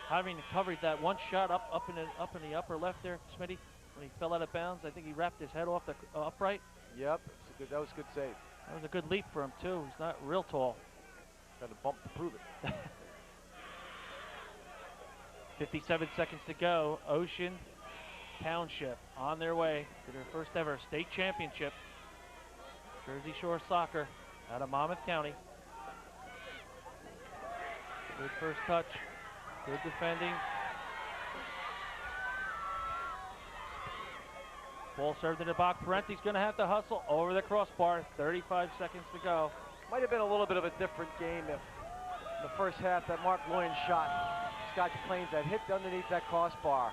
having covered that one shot up in the upper left there, Smitty. When he fell out of bounds, I think he wrapped his head off the upright. Yep, that was a good save. That was a good leap for him too. He's not real tall. Got a bump to prove it. 57 seconds to go. Ocean Township on their way to their first ever state championship. Jersey Shore Soccer out of Monmouth County. Good first touch. Good defending. Ball served in the box. Parenti's going to have to hustle over the crossbar. 35 seconds to go. Might have been a little bit of a different game if in the first half that Mark Loyan shot Scotch Plains that hit underneath that crossbar.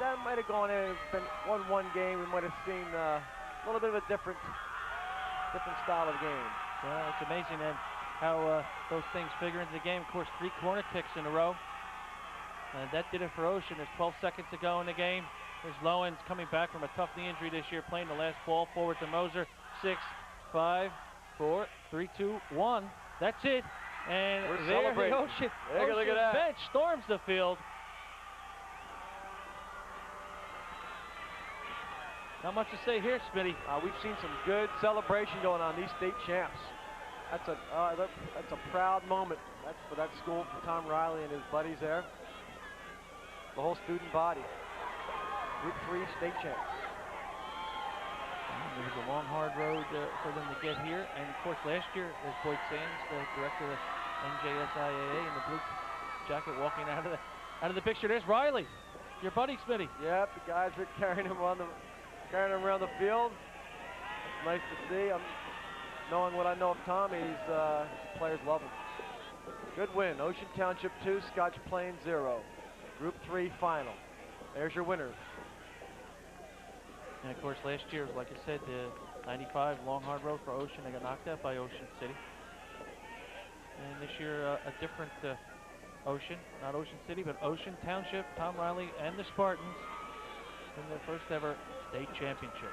That might have gone in. It's been 1-1 game. We might have seen a little bit of a different style of game. Yeah, it's amazing then how those things figure into the game. Of course, 3 corner kicks in a row. And that did it for Ocean. There's 12 seconds to go in the game. There's Lowens coming back from a tough knee injury this year, playing the last ball forward to Moser. 6, 5, 4, 3, 2, 1. That's it. And we're there celebrating. the Ocean look at that. bench storms the field. Not much to say here, Smitty. We've seen some good celebration going on, these state champs. That's a proud moment. That's for that school, for Tom Riley and his buddies there. The whole student body. Group 3 state champs. It was a long, hard road for them to get here. And of course, last year, there's Boyd Sands, the director of NJSIAA, in the blue jacket, walking out of the picture. There's Riley, your buddy, Smitty. Yep, the guys are carrying him around the field. It's nice to see. Knowing what I know of Tom, the players love him. Good win. Ocean Township 2, Scotch Plains 0. Group 3 final. There's your winners. And of course, last year, like I said, the 95 long, hard road for Ocean. They got knocked out by Ocean City. And this year, a different Ocean, not Ocean City, but Ocean Township, Tom Riley, and the Spartans in their first ever state championship.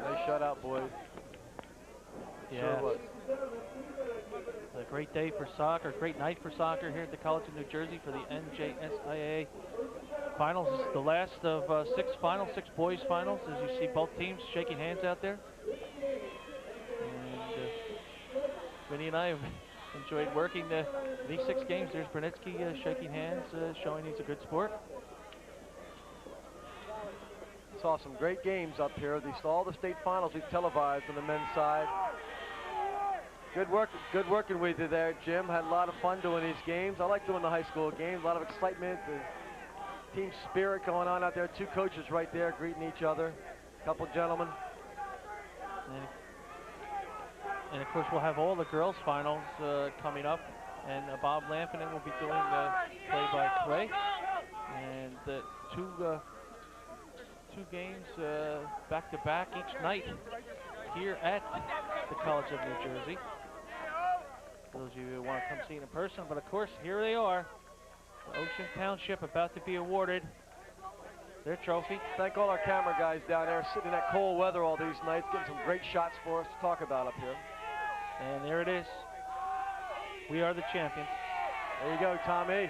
Nice shutout, boys. Yeah. Sure was. A great day for soccer, great night for soccer here at the College of New Jersey for the NJSIAA finals. This is the last of 6 finals, 6 boys finals, as you see both teams shaking hands out there. And Vinny and I have enjoyed working these 6 games. There's Brunitsky shaking hands, showing he's a good sport. Saw some great games up here. They saw all the state finals we've televised on the men's side. Good working with you there, Jim. Had a lot of fun doing these games. I like doing the high school games. A lot of excitement, the team spirit going on out there. 2 coaches right there greeting each other. A couple gentlemen. And of course, we'll have all the girls' finals coming up, and Bob Lampinen will be doing play-by-play. And 2 games back-to-back each night here at the College of New Jersey. For those of you who want to come see it in person, but of course, here they are. The Ocean Township about to be awarded their trophy. Thank all our camera guys down there sitting in that cold weather all these nights, getting some great shots for us to talk about up here. And there it is. We are the champions. There you go, Tommy.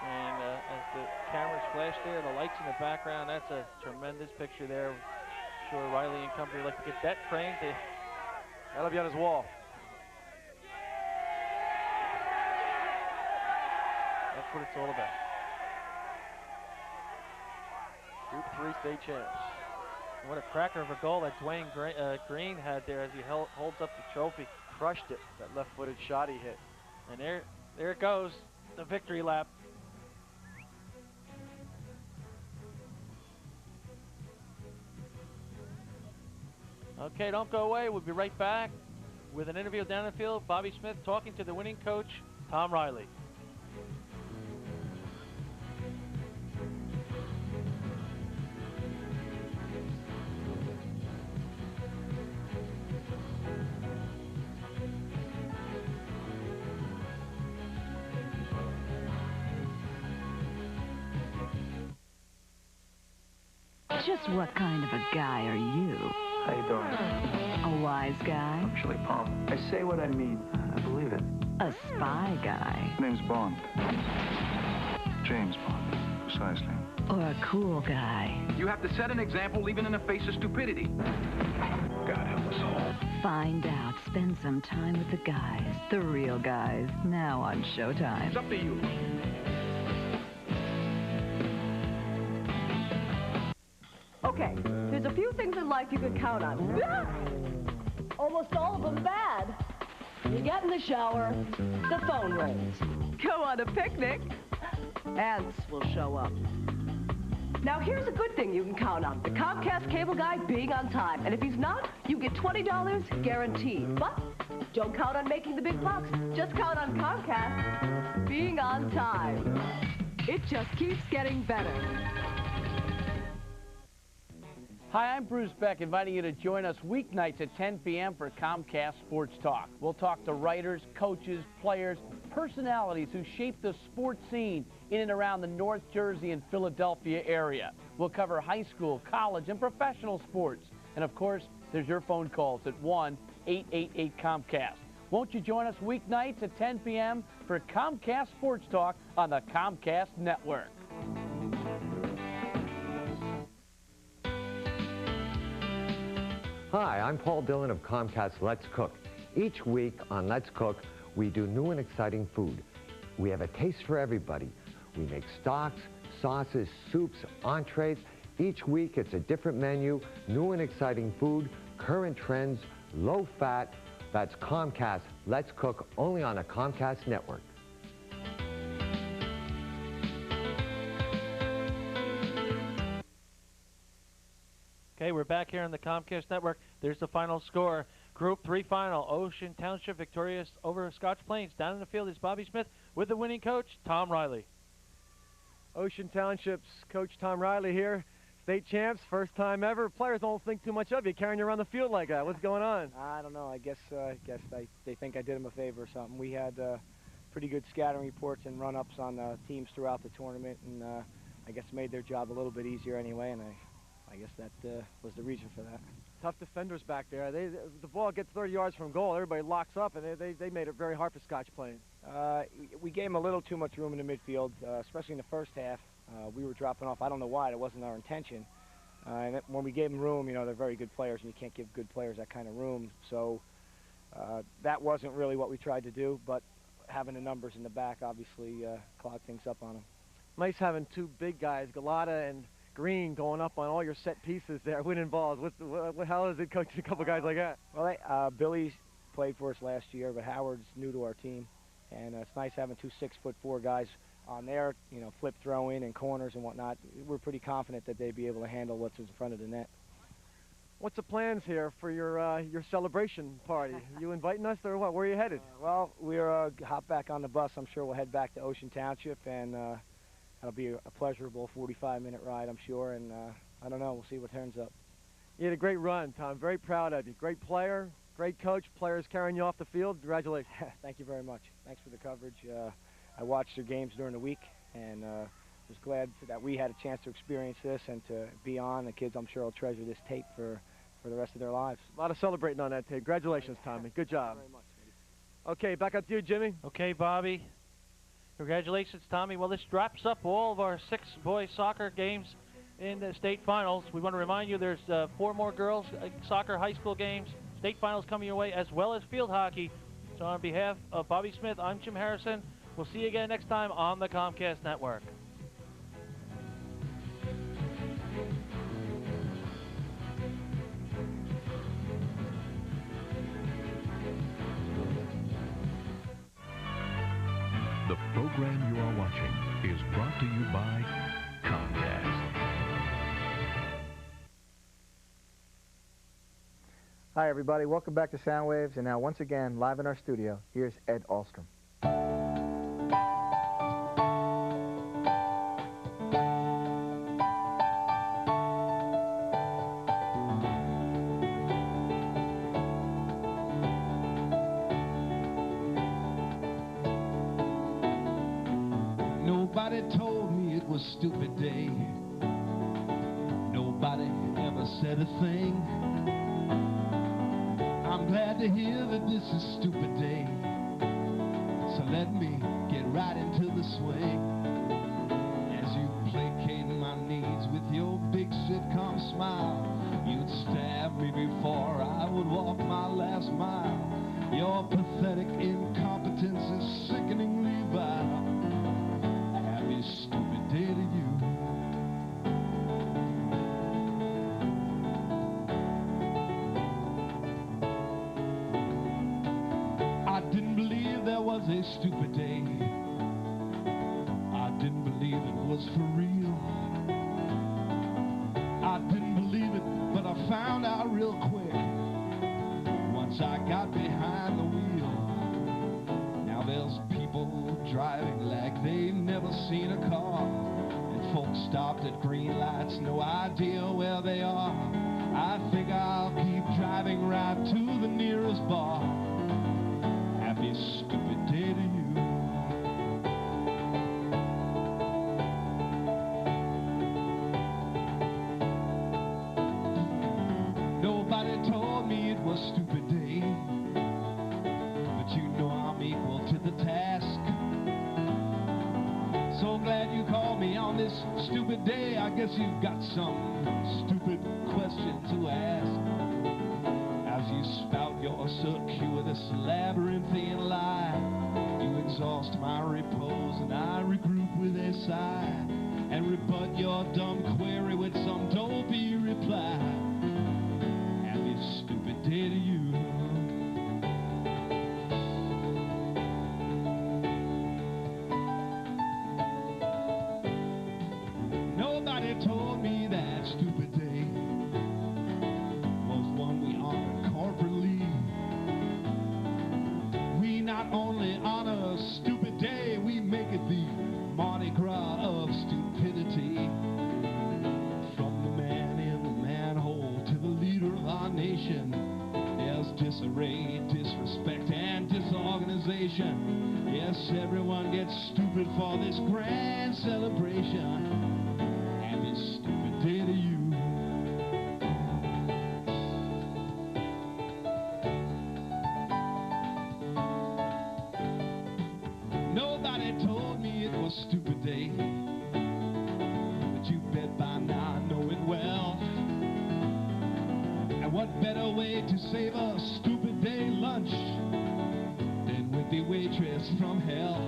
And as the cameras flash there, the lights in the background, that's a tremendous picture there. I'm sure Riley and company would like to get that framed. That'll be on his wall. That's what it's all about. Group 3 state champs. What a cracker of a goal that Dwayne Green had there as he holds up the trophy. Crushed it, that left-footed shot he hit. And there it goes, the victory lap. Okay, don't go away. We'll be right back with an interview down the field. Bobby Smith talking to the winning coach, Tom Riley. Just what kind of a guy are you? How you doing? A wise guy? Actually, Palm, I say what I mean. I believe it. A spy guy? Name's Bond. James Bond, precisely. Or a cool guy? You have to set an example even in the face of stupidity. God help us all. Find out. Spend some time with the guys. The real guys. Now on Showtime. It's up to you. Okay, there's a few things in life you can count on. Almost all of them bad. You get in the shower, the phone rings. Go on a picnic, ants will show up. Now here's a good thing you can count on. The Comcast cable guy being on time. And if he's not, you get $20 guaranteed. But don't count on making the big bucks. Just count on Comcast being on time. It just keeps getting better. Hi, I'm Bruce Beck, inviting you to join us weeknights at 10 p.m. for Comcast Sports Talk. We'll talk to writers, coaches, players, personalities who shape the sports scene in and around the North Jersey and Philadelphia area. We'll cover high school, college, and professional sports. And of course, there's your phone calls at 1-888-COMCAST. Won't you join us weeknights at 10 p.m. for Comcast Sports Talk on the Comcast Network? Hi, I'm Paul Dillon of Comcast Let's Cook. Each week on Let's Cook, we do new and exciting food. We have a taste for everybody. We make stocks, sauces, soups, entrees. Each week it's a different menu, new and exciting food, current trends, low fat. That's Comcast Let's Cook, only on the Comcast Network. Okay, we're back here on the Comcast Network. There's the final score. Group 3 final. Ocean Township victorious over Scotch Plains. Down in the field is Bobby Smith with the winning coach, Tom Riley. Ocean Township's coach Tom Riley here. State champs, first time ever. Players don't think too much of you carrying you around the field like that. What's going on? I don't know. I guess they think I did them a favor or something. We had pretty good scouting reports and run-ups on teams throughout the tournament, and I guess made their job a little bit easier anyway, and I guess that was the reason for that. Tough defenders back there. The ball gets 30 yards from goal. Everybody locks up, and they made it very hard for Scotch Plains. We gave them a little too much room in the midfield, especially in the first half. We were dropping off. I don't know why. It wasn't our intention. And when we gave them room, you know, they're very good players, and you can't give good players that kind of room. So that wasn't really what we tried to do, but having the numbers in the back obviously clogged things up on them. Nice having two big guys, Galata and Green, going up on all your set pieces there, winning balls. How is it coaching a couple guys like that? Well, Billy played for us last year, but Howard's new to our team, and it's nice having two 6'4" guys on there, you know, flip throwing and corners and whatnot. We're pretty confident that they'd be able to handle what's in front of the net. What's the plans here for your celebration party? You inviting us or what? Where are you headed? Well, we're hop back on the bus. I'm sure we'll head back to Ocean Township, and that'll be a pleasurable 45-minute ride, I'm sure, and I don't know. We'll see what turns up. You had a great run, Tom. Very proud of you. Great player, great coach. Players carrying you off the field. Congratulations. Thank you very much. Thanks for the coverage. I watched your games during the week, and was glad that we had a chance to experience this and to be on. The kids, I'm sure, will treasure this tape for the rest of their lives. A lot of celebrating on that tape. Congratulations, Tommy. Good job. Thank you very much. Okay, back up to you, Jimmy. Okay, Bobby. Congratulations, Tommy. Well, this wraps up all of our 6 boys soccer games in the state finals. We want to remind you there's 4 more girls soccer high school games, state finals coming your way, as well as field hockey. So on behalf of Bobby Smith, I'm Jim Harrison. We'll see you again next time on the Comcast Network. The program you are watching is brought to you by Comcast. Hi, everybody. Welcome back to Sound Waves. And now, once again, live in our studio, here's Ed Ahlstrom. Nobody told me it was a stupid day. Nobody ever said a thing. I'm glad to hear that this is a stupid day. So let me get right into the swing. As you placate my needs with your big sitcom smile, you'd stab me before I would walk my last mile. Your pathetic incompetence is sickeningly vile. Happy stupid day to you. I didn't believe there was a stupid day. I didn't believe it was for real. I didn't believe it, but I found out real quick once I got behind the wheel. Now there's people driving like they've never seen a car, and folks stopped at green lights, no idea where they are. I think I'll keep driving right to the nearest bar. Happy stupid day to you. Nobody told me it was a stupid day, but you know I'm equal to the task. So glad you called me on this stupid day. I guess you've got some stupid question to ask. As you spout your circuitous labyrinthian lie, you exhaust my repose and I regroup with a sigh, and rebut your dumb query with some dopey reply. Happy stupid day to you. Nobody told me that stupid day was one we honored corporately. We not only honor a stupid day, we make it the Mardi Gras of stupidity. From the man in the manhole to the leader of our nation, there's disarray, disrespect, and disorganization. Yes, everyone gets stupid for this grand celebration. Happy stupid day to you. Nobody told me it was a stupid day, but you bet by now I know it well. better way to save a stupid day lunch than with the waitress from hell.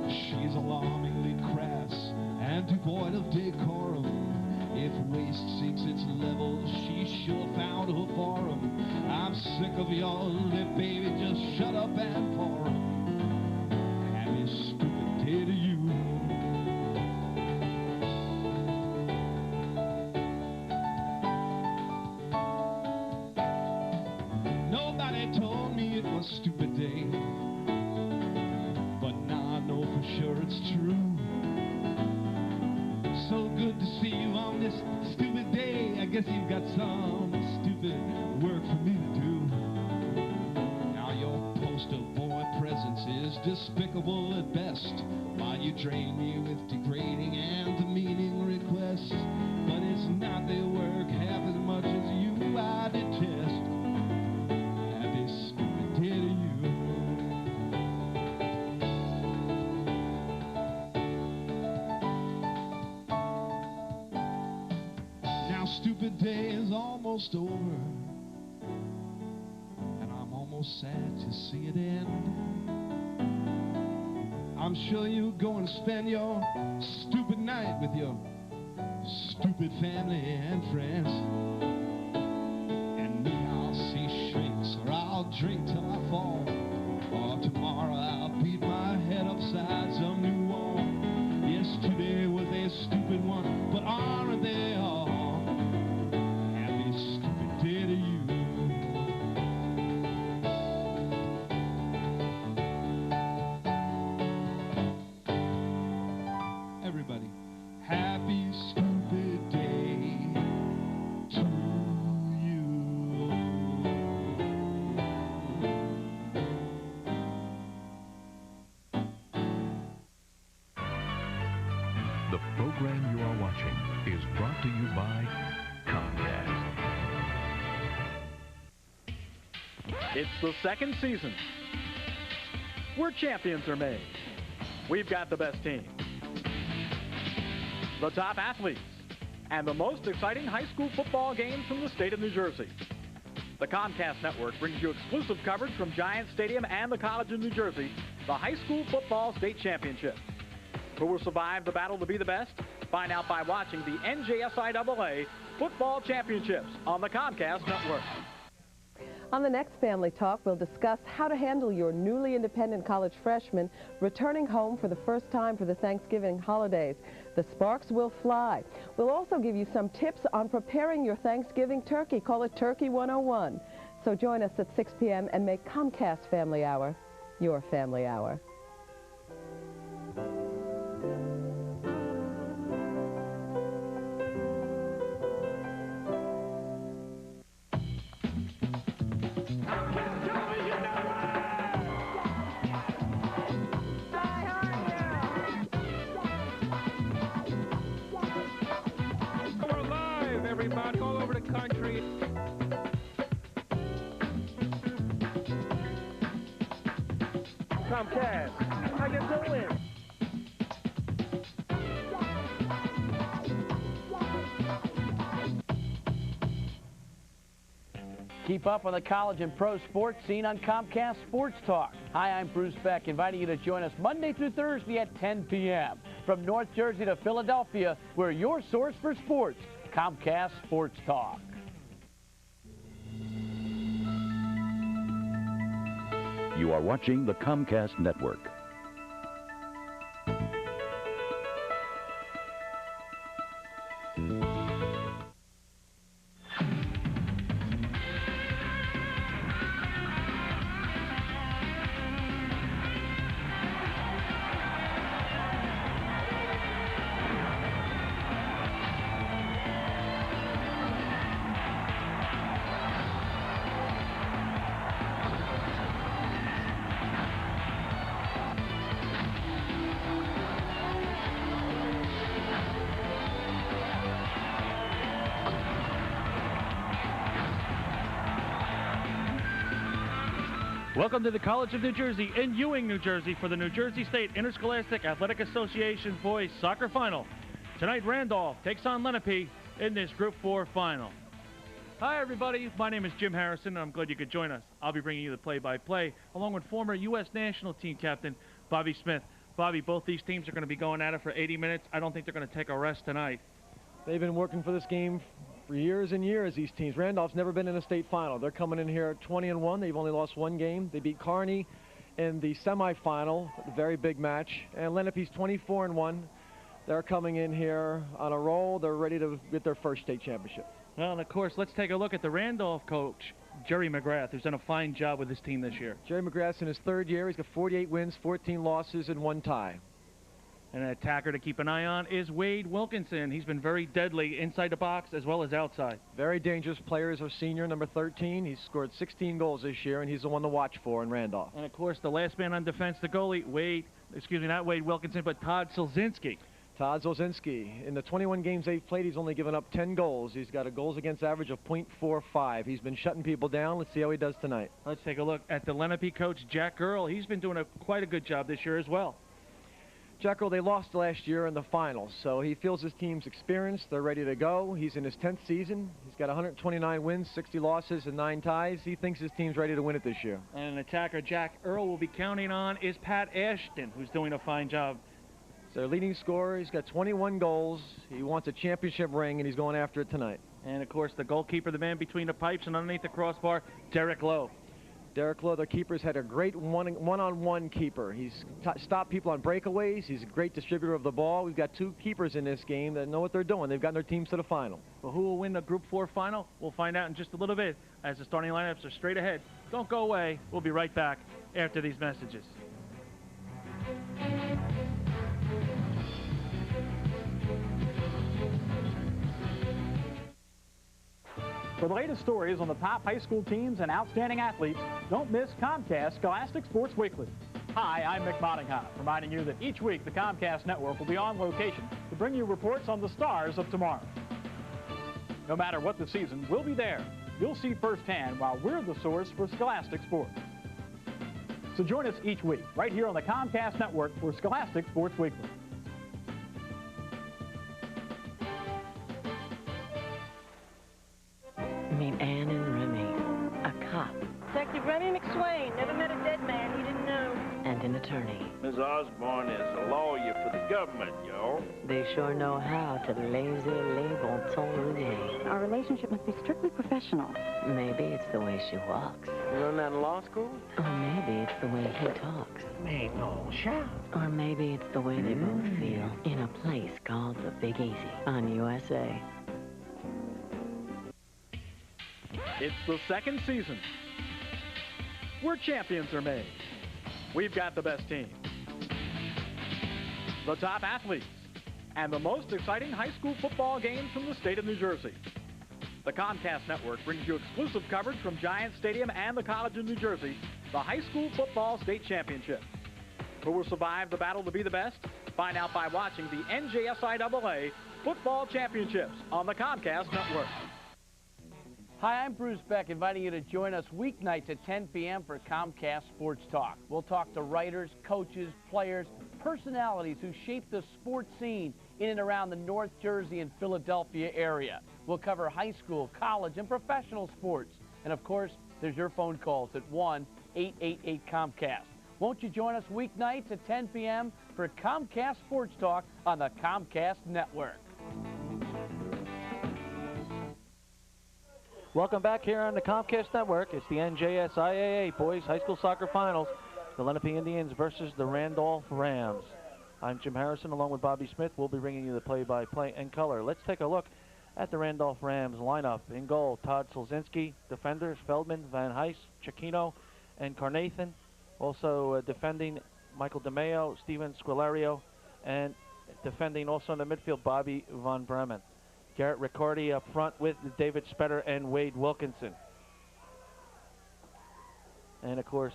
She's alarmingly crass and devoid of decorum. If waste sinks its level, she sure found her forum. I'm sick of your lip, baby, just shut up and pour 'em. Happy stupid day to you. Nobody told me it was stupid day, but now I know for sure it's true. So good to see you on this stupid day. I guess you've got some stupid work for me to do. Now your poster boy presence is despicable at best, while you drain me with degrading and demeaning requests. But it's not their work half as much as you I detest. Happy stupid day to you. Stupid day is almost over, and I'm almost sad to see it end. I'm sure you'll go and spend your stupid night with your stupid family and friends. And me, I'll see shrinks, or I'll drink till I fall, or tomorrow I'll beat my head upside some new wall. Yesterday was a stupid one, but aren't they all? Day to you. Everybody, happy stupid day to you. The program you are watching is brought to you by Comcast. It's the second season where champions are made. We've got the best team, the top athletes, and the most exciting high school football games from the state of New Jersey. The Comcast Network brings you exclusive coverage from Giant Stadium and the College of New Jersey, the high school football state championship. Who will survive the battle to be the best? Find out by watching the NJSIAA Football Championships on the Comcast Network. On the next Family Talk, we'll discuss how to handle your newly independent college freshman returning home for the first time for the Thanksgiving holidays. The sparks will fly. We'll also give you some tips on preparing your Thanksgiving turkey. Call it Turkey 101. So join us at 6 p.m. and make Comcast Family Hour your family hour. Everybody all over the country. Comcast, how you doing? Keep up on the college and pro sports scene on Comcast Sports Talk. Hi, I'm Bruce Beck, inviting you to join us Monday through Thursday at 10 p.m. From North Jersey to Philadelphia, we're your source for sports. Comcast Sports Talk. You are watching the Comcast Network. Welcome to the College of New Jersey in Ewing, New Jersey for the New Jersey State Interscholastic Athletic Association Boys Soccer Final. Tonight, Randolph takes on Lenape in this Group 4 final. Hi, everybody. My name is Jim Harrison, and I'm glad you could join us. I'll be bringing you the play-by-play, along with former U.S. national team captain Bobby Smith. Bobby, both these teams are going to be going at it for 80 minutes. I don't think they're going to take a rest tonight. They've been working for this game for years and years, these teams. Randolph's never been in a state final. They're coming in here 20-1. They've only lost one game. They beat Kearney in the semifinal, a very big match. And Lenape's 24-1. They're coming in here on a roll. They're ready to get their first state championship. Well, and of course, let's take a look at the Randolph coach, Jerry McGrath, who's done a fine job with his team this year. Jerry McGrath's in his third year. He's got 48 wins, 14 losses, and 1 tie. And an attacker to keep an eye on is Wade Wilkinson. He's been very deadly inside the box as well as outside. Very dangerous player is our senior, number 13. He's scored 16 goals this year, and he's the one to watch for in Randolph. And, of course, the last man on defense, the goalie, not Wade Wilkinson, but Todd Selzinski. Todd Selzinski, in the 21 games they've played, he's only given up 10 goals. He's got a goals against average of .45. He's been shutting people down. Let's see how he does tonight. Let's take a look at the Lenape coach, Jack Earl. He's been doing quite a good job this year as well. Jack Earl, they lost last year in the finals, so he feels his team's experienced. They're ready to go. He's in his 10th season. He's got 129 wins, 60 losses, and 9 ties. He thinks his team's ready to win it this year. And an attacker Jack Earl will be counting on is Pat Ashton, who's doing a fine job. Their leading scorer. He's got 21 goals. He wants a championship ring, and he's going after it tonight. And, of course, the goalkeeper, the man between the pipes and underneath the crossbar, Derek Lowe. Derek Lowe, their keeper's had a great one-on-one keeper. He's stopped people on breakaways. He's a great distributor of the ball. We've got 2 keepers in this game that know what they're doing. They've gotten their teams to the final. Well, who will win the Group 4 final? We'll find out in just a little bit as the starting lineups are straight ahead. Don't go away. We'll be right back after these messages. For the latest stories on the top high school teams and outstanding athletes, don't miss Comcast Scholastic Sports Weekly. Hi, I'm Mick Mottingham, reminding you that each week the Comcast Network will be on location to bring you reports on the stars of tomorrow. No matter what the season, we'll be there. You'll see firsthand while we're the source for scholastic sports. So join us each week, right here on the Comcast Network for Scholastic Sports Weekly. Meet Anne and Remy, a cop. Detective Remy McSwain. Never met a dead man he didn't know. And an attorney. Miss Osborne is a lawyer for the government, yo. They sure know how to lazy les bon temps. Our relationship must be strictly professional. Maybe it's the way she walks. You learned that in law school? Or maybe it's the way he talks. Me no shout. Or maybe it's the way they both feel in a place called the Big Easy on USA. It's the second season, where champions are made. We've got the best team, the top athletes, and the most exciting high school football games from the state of New Jersey. The Comcast Network brings you exclusive coverage from Giants Stadium and the College of New Jersey, the High School Football State Championship. Who will survive the battle to be the best? Find out by watching the NJSIAA Football Championships on the Comcast Network. Hi, I'm Bruce Beck, inviting you to join us weeknights at 10 p.m. for Comcast Sports Talk. We'll talk to writers, coaches, players, personalities who shape the sports scene in and around the North Jersey and Philadelphia area. We'll cover high school, college, and professional sports. And, of course, there's your phone calls at 1-888-COMCAST. Won't you join us weeknights at 10 p.m. for Comcast Sports Talk on the Comcast Network? Welcome back here on the Comcast Network. It's the NJSIAA Boys High School Soccer Finals. The Lenape Indians versus the Randolph Rams. I'm Jim Harrison along with Bobby Smith. We'll be bringing you the play-by-play and color. Let's take a look at the Randolph Rams lineup. In goal, Todd Selzinski. Defenders, Feldman, Van Heist, Cecchino, and Carnathan. Also defending, Michael DeMeo, Steven Squillario, and defending also in the midfield, Bobby Von Bremen. Garrett Riccardi up front with David Spetter and Wade Wilkinson. And, of course,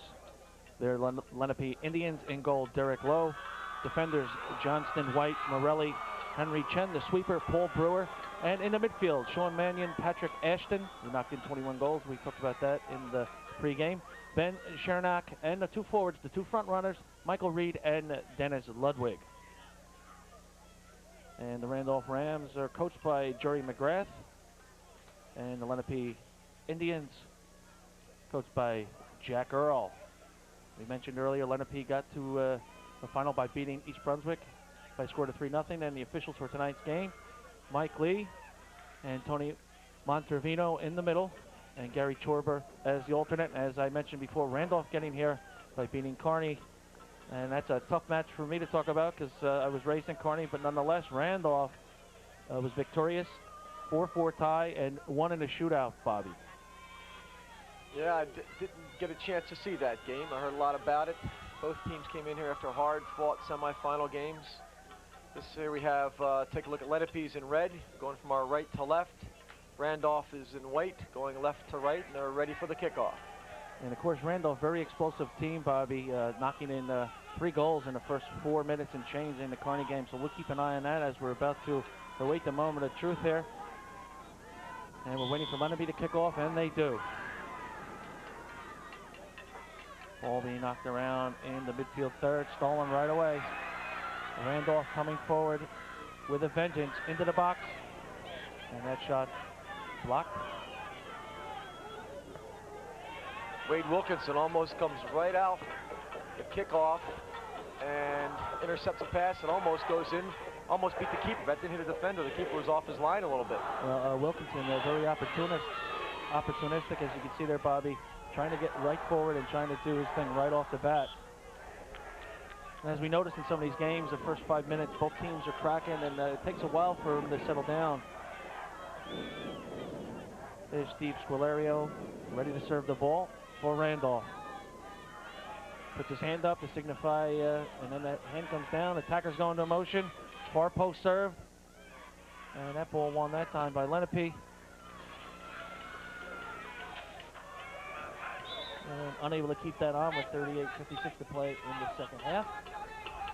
they're Lenape Indians. In goal, Derek Lowe. Defenders, Johnston, White, Morelli, Henry Chen, the sweeper, Paul Brewer. And in the midfield, Sean Mannion, Patrick Ashton, who knocked in 21 goals. We talked about that in the pregame. Ben Chernak, and the 2 forwards, the 2 front runners, Michael Reed and Dennis Ludwig. And the Randolph Rams are coached by Jerry McGrath. And the Lenape Indians, coached by Jack Earl. We mentioned earlier Lenape got to the final by beating East Brunswick by a score of 3-0. And the officials for tonight's game, Mike Lee and Tony Montervino in the middle, and Gary Chorber as the alternate. As I mentioned before, Randolph getting here by beating Kearney. And that's a tough match for me to talk about because I was raised in Kearney, but nonetheless, Randolph was victorious, 4-4 tie, and won in a shootout, Bobby. Yeah, I didn't get a chance to see that game. I heard a lot about it. Both teams came in here after hard-fought semifinal games. This here we have, take a look at Lenape's in red, going from our right to left. Randolph is in white, going left to right, and they're ready for the kickoff. And of course, Randolph, very explosive team, Bobby, knocking in 3 goals in the first 4 minutes and change in the Kearney game. So we'll keep an eye on that as we're about to await the moment of truth here. And we're waiting for Lenape to kick off, and they do. Ball being knocked around in the midfield third, stolen right away. Randolph coming forward with a vengeance into the box. And that shot blocked. Wade Wilkinson almost comes right out the kickoff and intercepts a pass and almost goes in, almost beat the keeper. That didn't hit a defender. The keeper was off his line a little bit. Well, Wilkinson, very opportunistic, as you can see there, Bobby, trying to get right forward and trying to do his thing right off the bat. And as we noticed in some of these games, the first 5 minutes, both teams are cracking, and it takes a while for them to settle down. There's Steve Squillario, ready to serve the ball for Randolph. Puts his hand up to signify, and then that hand comes down. Attacker's going to motion. Far post serve. And that ball won that time by Lenape. And unable to keep that on with 38:56 to play in the second half.